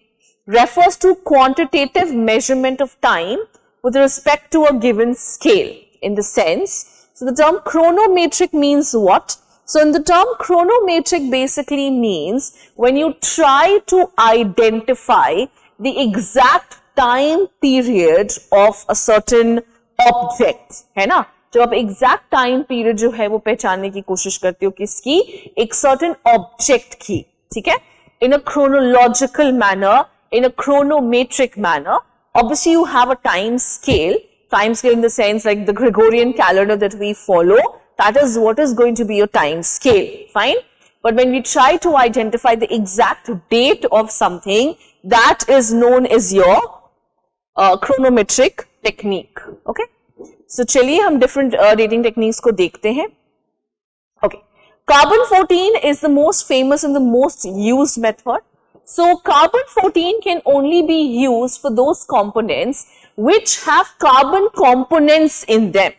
refers to quantitative measurement of time with respect to a given scale in the sense. So the term chronometric means what? So in the term chronometric basically means when you try to identify the exact time period of a certain object, है ना? जब आप exact time period जो है वो पहचानने की कोशिश करते हो किसकी? एक certain object की, ठीक है? In a chronological manner, in a chronometric manner, obviously you have a time scale in the sense like the Gregorian calendar that we follow, that is what is going to be your time scale, fine? But when we try to identify the exact date of something, that is known as your chronometric technique, okay? So चलिए हम different dating techniques को देखते हैं. Okay, carbon-14 is the most famous and the most used method. So carbon-14 can only be used for those components which have carbon components in them.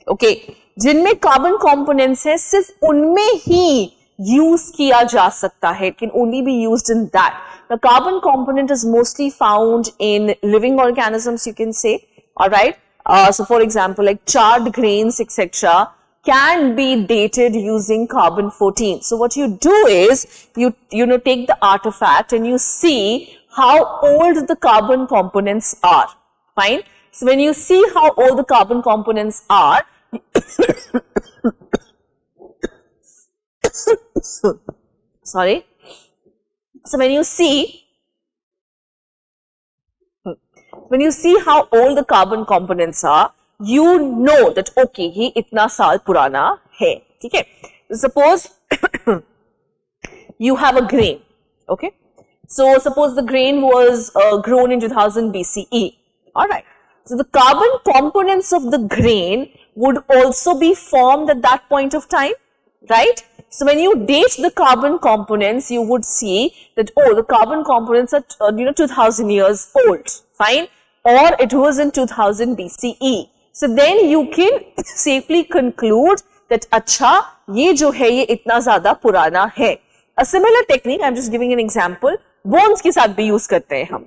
Okay, जिनमें carbon components है सिर्फ उनमें ही use किया जा सकता है. It can only be used in that. The carbon component is mostly found in living organisms, you can say. All right. So for example, like charred grains, etc., can be dated using carbon-14. So what you do is you take the artifact and you see how old the carbon components are. Fine. So when you see how old the carbon components are, sorry. So when you see how old the carbon components are, you know that okay, ये इतना साल पुराना है, ठीक है? Suppose you have a grain, okay? So suppose the grain was grown in 2000 BCE, all right? So the carbon components of the grain would also be formed at that point of time, right? So when you date the carbon components, you would see that, oh, the carbon components are 2000 years old, fine, or it was in 2000 BCE. So then you can safely conclude that अच्छा ये जो है ये इतना ज़्यादा पुराना है. A similar technique, I'm just giving an example, bones के साथ भी use करते हैं हम.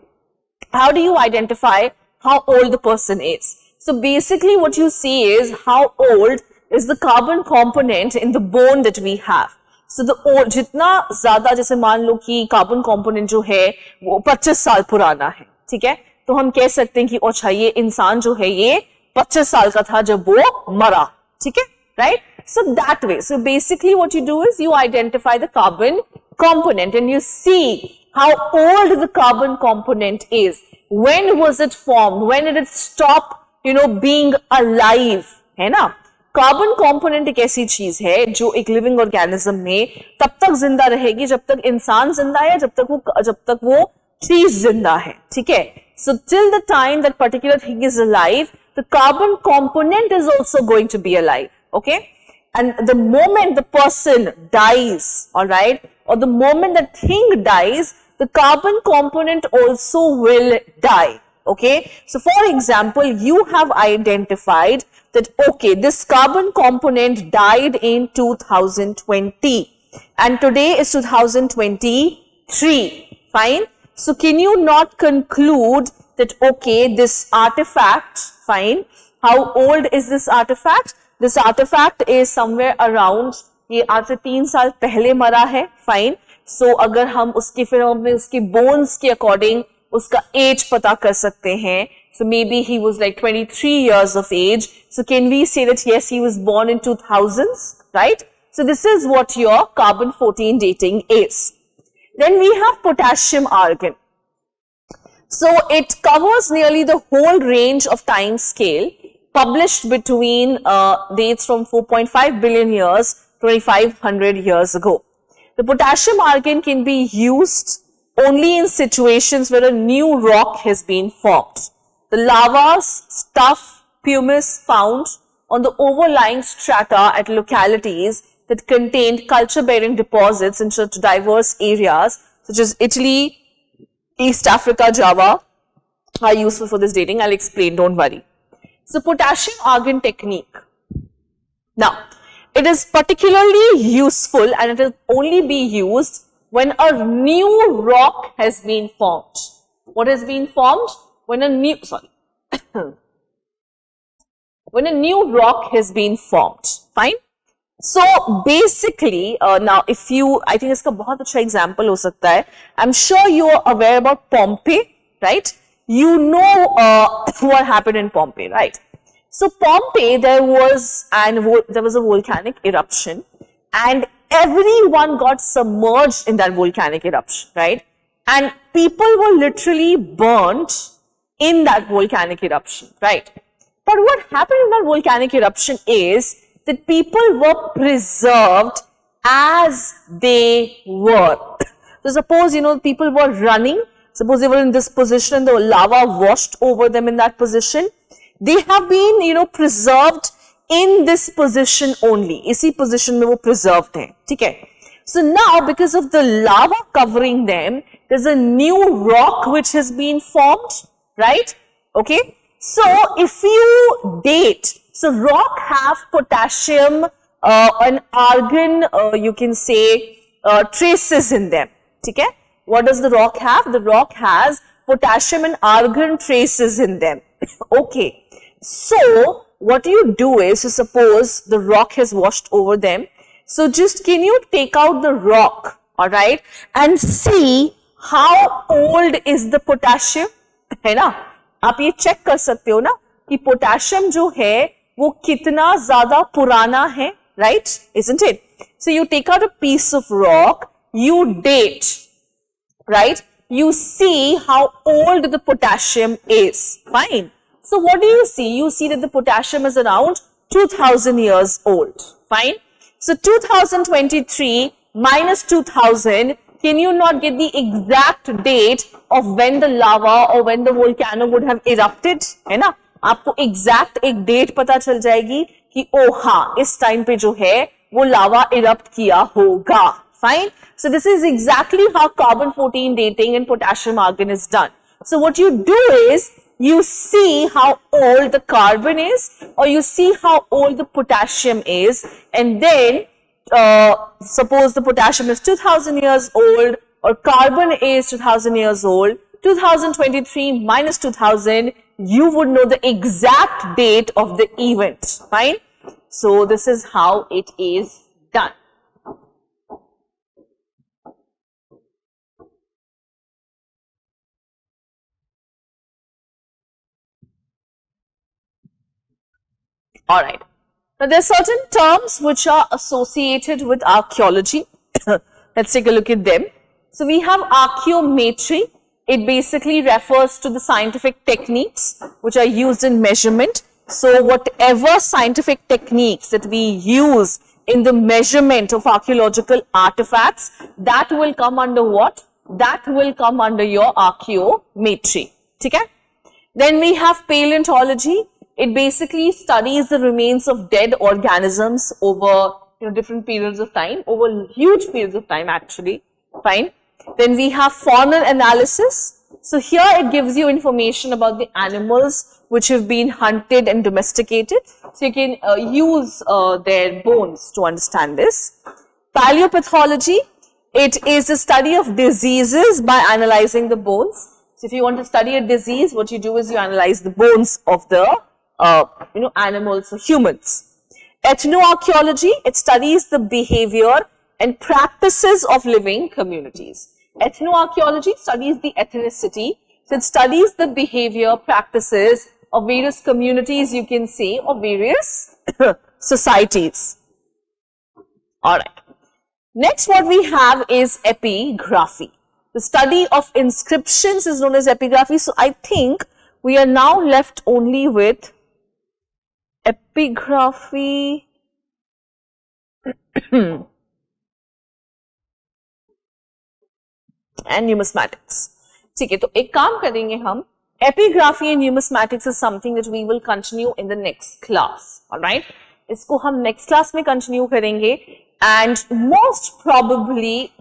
How do you identify how old the person is? So basically what you see is how old is the carbon component in the bone that we have. So the old, जितना ज़्यादा, जैसे मान लो कि carbon component जो है वो 25 साल पुराना है, ठीक है? तो हम कह सकते हैं कि अच्छा ये इंसान जो है ये 25 साल का था जब वो मरा, ठीक है? Right? So that way. So basically what you do is you identify the carbon component and you see how old the carbon component is. When was it formed? When did it stop, being alive? है ना? Carbon component एक ऐसी चीज है जो एक living organism में तब तक जिंदा रहेगी जब तक इंसान जिंदा है, जब तक वो चीज जिंदा है, ठीक है? So till the time that particular thing is alive, the carbon component is also going to be alive, okay? And the moment the person dies, all right, or the moment that thing dies, the carbon component also will die, okay? So for example, you have identified that, okay, this carbon component died in 2020 and today is 2023, fine? So can you not conclude that, okay, this artifact, fine, how old is this artifact? This artifact is somewhere around, ये आज से 3 साल पहले मरा है, fine. So अगर हम उसके फिर हमें उसके bones के according उसका age पता कर सकते हैं. So maybe he was like 23 years of age. So can we say that yes, he was born in 2000s, right? So this is what your carbon-14 dating is. Then we have potassium argon. So it covers nearly the whole range of time scale published between dates from 4.5 billion years to 2500 years ago. The potassium argon can be used only in situations where a new rock has been formed. The lavas, stuff, pumice found on the overlying strata at localities that contained culture-bearing deposits in such diverse areas such as Italy, East Africa, Java, are useful for this dating. I'll explain, don't worry. So potassium argon technique. Now, it is particularly useful and it will only be used when a new rock has been formed. What has been formed? When a new, when a new rock has been formed. Fine. So basically, now if you, I think इसका बहुत अच्छा example हो सकता है. I'm sure you are aware about Pompeii, right? You know what happened in Pompeii, right? So Pompeii, there was a volcanic eruption, and everyone got submerged in that volcanic eruption, right? And people were literally burnt in that volcanic eruption, right? But what happened in that volcanic eruption is that people were preserved as they were. So suppose, people were running, suppose they were in this position and the lava washed over them in that position. They have been, preserved in this position only. इसी position में वो preserved हैं, ठीक है? So now, because of the lava covering them, there's a new rock which has been formed, right? Okay. So if you date, so rock have potassium and argon, you can say traces in them, ठीक है? What does the rock have? The rock has potassium and argon traces in them. Okay. So what you do is, so suppose the rock has washed over them. So just can you take out the rock, all right, and see how old is the potassium, है ना? आप ये check कर सकते हो ना कि potassium जो है वो कितना ज़्यादा पुराना है, right? Isn't it? So you take out a piece of rock, you date, right? You see how old the potassium is. Fine. So what do you see? You see that the potassium is around 2000 years old. Fine. So 2023 minus 2000, can you not get the exact date of when the lava or when the volcano would have erupted? है ना? आपको exact एक date पता चल जाएगी कि ओ हाँ इस time पे जो है वो lava erupt किया होगा. Fine. So this is exactly how carbon-14 dating and potassium argon is done. So what you do is, you see how old the carbon is, or you see how old the potassium is, and then suppose the potassium is 2000 years old or carbon is 2000 years old, 2023 minus 2000, you would know the exact date of the event. Fine. So this is how it is done. All right. Now, there are certain terms which are associated with archaeology. Let's take a look at them. So, we have archaeometry. It basically refers to the scientific techniques which are used in measurement. So, whatever scientific techniques that we use in the measurement of archaeological artifacts, that will come under what? That will come under your archaeometry. Okay? Then we have paleontology. It basically studies the remains of dead organisms over different periods of time, over huge periods of time actually. Fine. Then we have faunal analysis. So here it gives you information about the animals which have been hunted and domesticated. So you can use their bones to understand this. Paleopathology. It is the study of diseases by analyzing the bones. So if you want to study a disease, what you do is you analyze the bones of the animals or humans. Ethnoarchaeology, it studies the behavior and practices of living communities. Ethnoarchaeology studies the ethnicity, so it studies the behavior, practices of various communities, you can say, of various societies. Alright. Next what we have is epigraphy. The study of inscriptions is known as epigraphy. So I think we are now left only with epigraphy and numismatics. ठीक है, तो एक काम करेंगे हम. Epigraphy and numismatics is something that we will continue in the next class. Alright, इसको हम next class में continue करेंगे, and most probably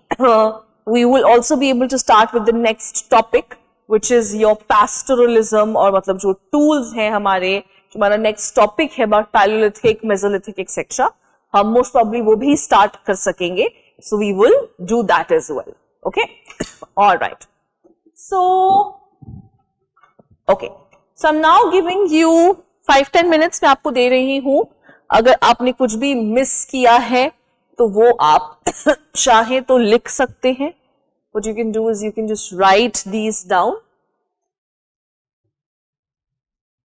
we will also be able to start with the next topic, which is your pastoralism, और मतलब जो tools हैं हमारे, जो हमारा next topic है about Paleolithic, Mesolithic, etc. हम most probably वो भी start कर सकेंगे. So we will do that as well. Okay? All right. So, okay. So I'm now giving you 5-10 minutes मैं आपको दे रही हूँ. अगर आपने कुछ भी miss किया है तो वो आप चाहे तो लिख सकते हैं. What you can do is you can just write these down.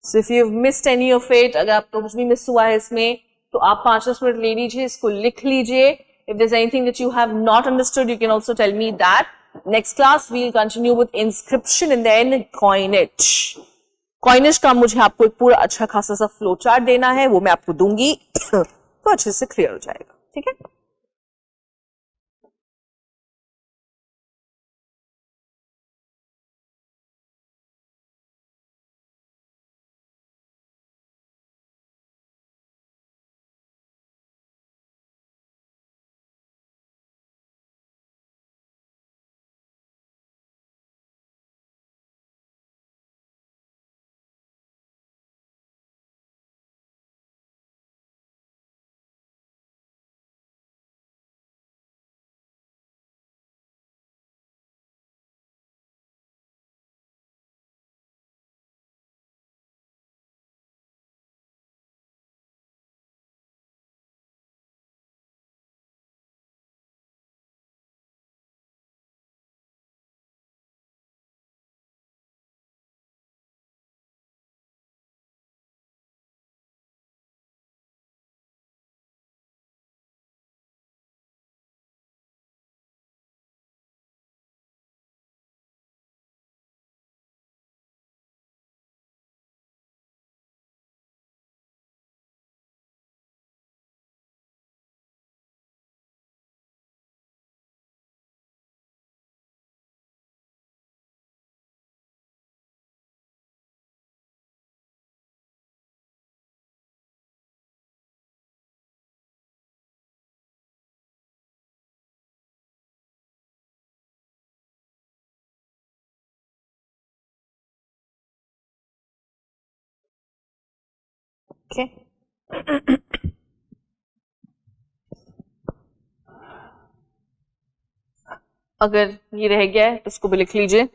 So if you've missed any of it, अगर आपको कुछ भी miss हुआ है इसमें तो आप 5-10 मिनट ले लीजिए, इसको लिख लीजिए. If there's anything that you have not understood, you can also tell me that. Next class we'll continue with inscription and then coinage. Coinage का मुझे आपको एक पूरा अच्छा खासा सा फ्लो चार्ट देना है, वो मैं आपको दूंगी तो अच्छे से क्लियर हो जाएगा. ठीक है? Okay. अगर ये रह गया है तो इसको भी लिख लीजिए.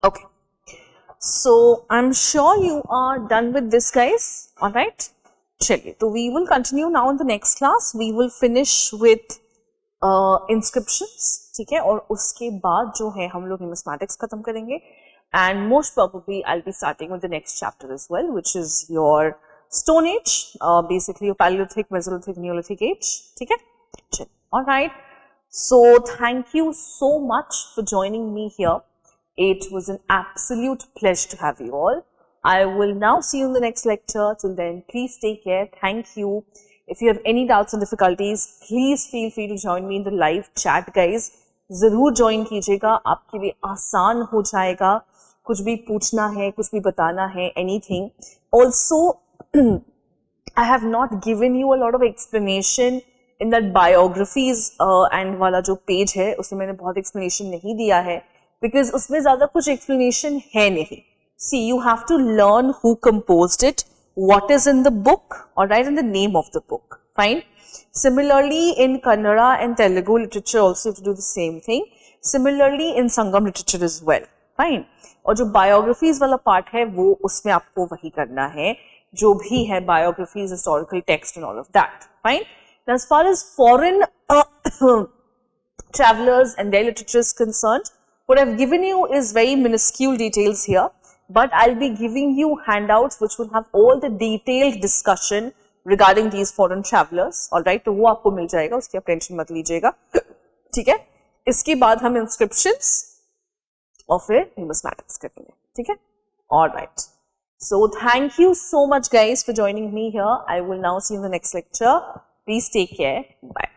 Okay. So I'm sure you are done with this, guys. All right. चलिए, तो we will continue now in the next class. We will finish with inscriptions, ठीक है, और उसके बाद जो है हम लोग numismatics खत्म करेंगे, and most probably I'll be starting with the next chapter as well, which is your Stone Age, basically your Paleolithic, Mesolithic, Neolithic age, ठीक है. चलिए, all right. So thank you so much for joining me here. It was an absolute pleasure to have you all. I will now see you in the next lecture. Till then, please take care. Thank you. If you have any doubts and difficulties, please feel free to join me in the live chat, guys. जरूर join कीजिएगा, आपके लिए आसान हो जाएगा. कुछ भी पूछना है, कुछ भी बताना है, anything. Also, I have not given you a lot of explanation in that biographies and वाला जो page है, उसमें मैंने बहुत explanation नहीं दिया है, because उसमें ज़्यादा कुछ explanation है नहीं. See, you have to learn who composed it, what is in the book, alright, and the name of the book. Fine. Similarly, in Kannada and Telugu literature also you have to do the same thing. Similarly, in Sangam literature as well. Fine. और जो biographies वाला part है, वो उसमें आपको वही करना है, जो भी है biographies, historical text and all of that. Fine. Now, as far as foreign travelers and their literature is concerned, what I've given you is very minuscule details here. But I'll be giving you handouts which will have all the detailed discussion regarding these foreign travelers. Alright, तो वो आपको मिल जाएगा, उसकी आप tension मत लीजिएगा, ठीक है. इसके बाद हम inscriptions और फिर numismatics करेंगे, ठीक है. Alright. So thank you so much, guys, for joining me here. I will now see you in the next lecture. Please take care. Bye.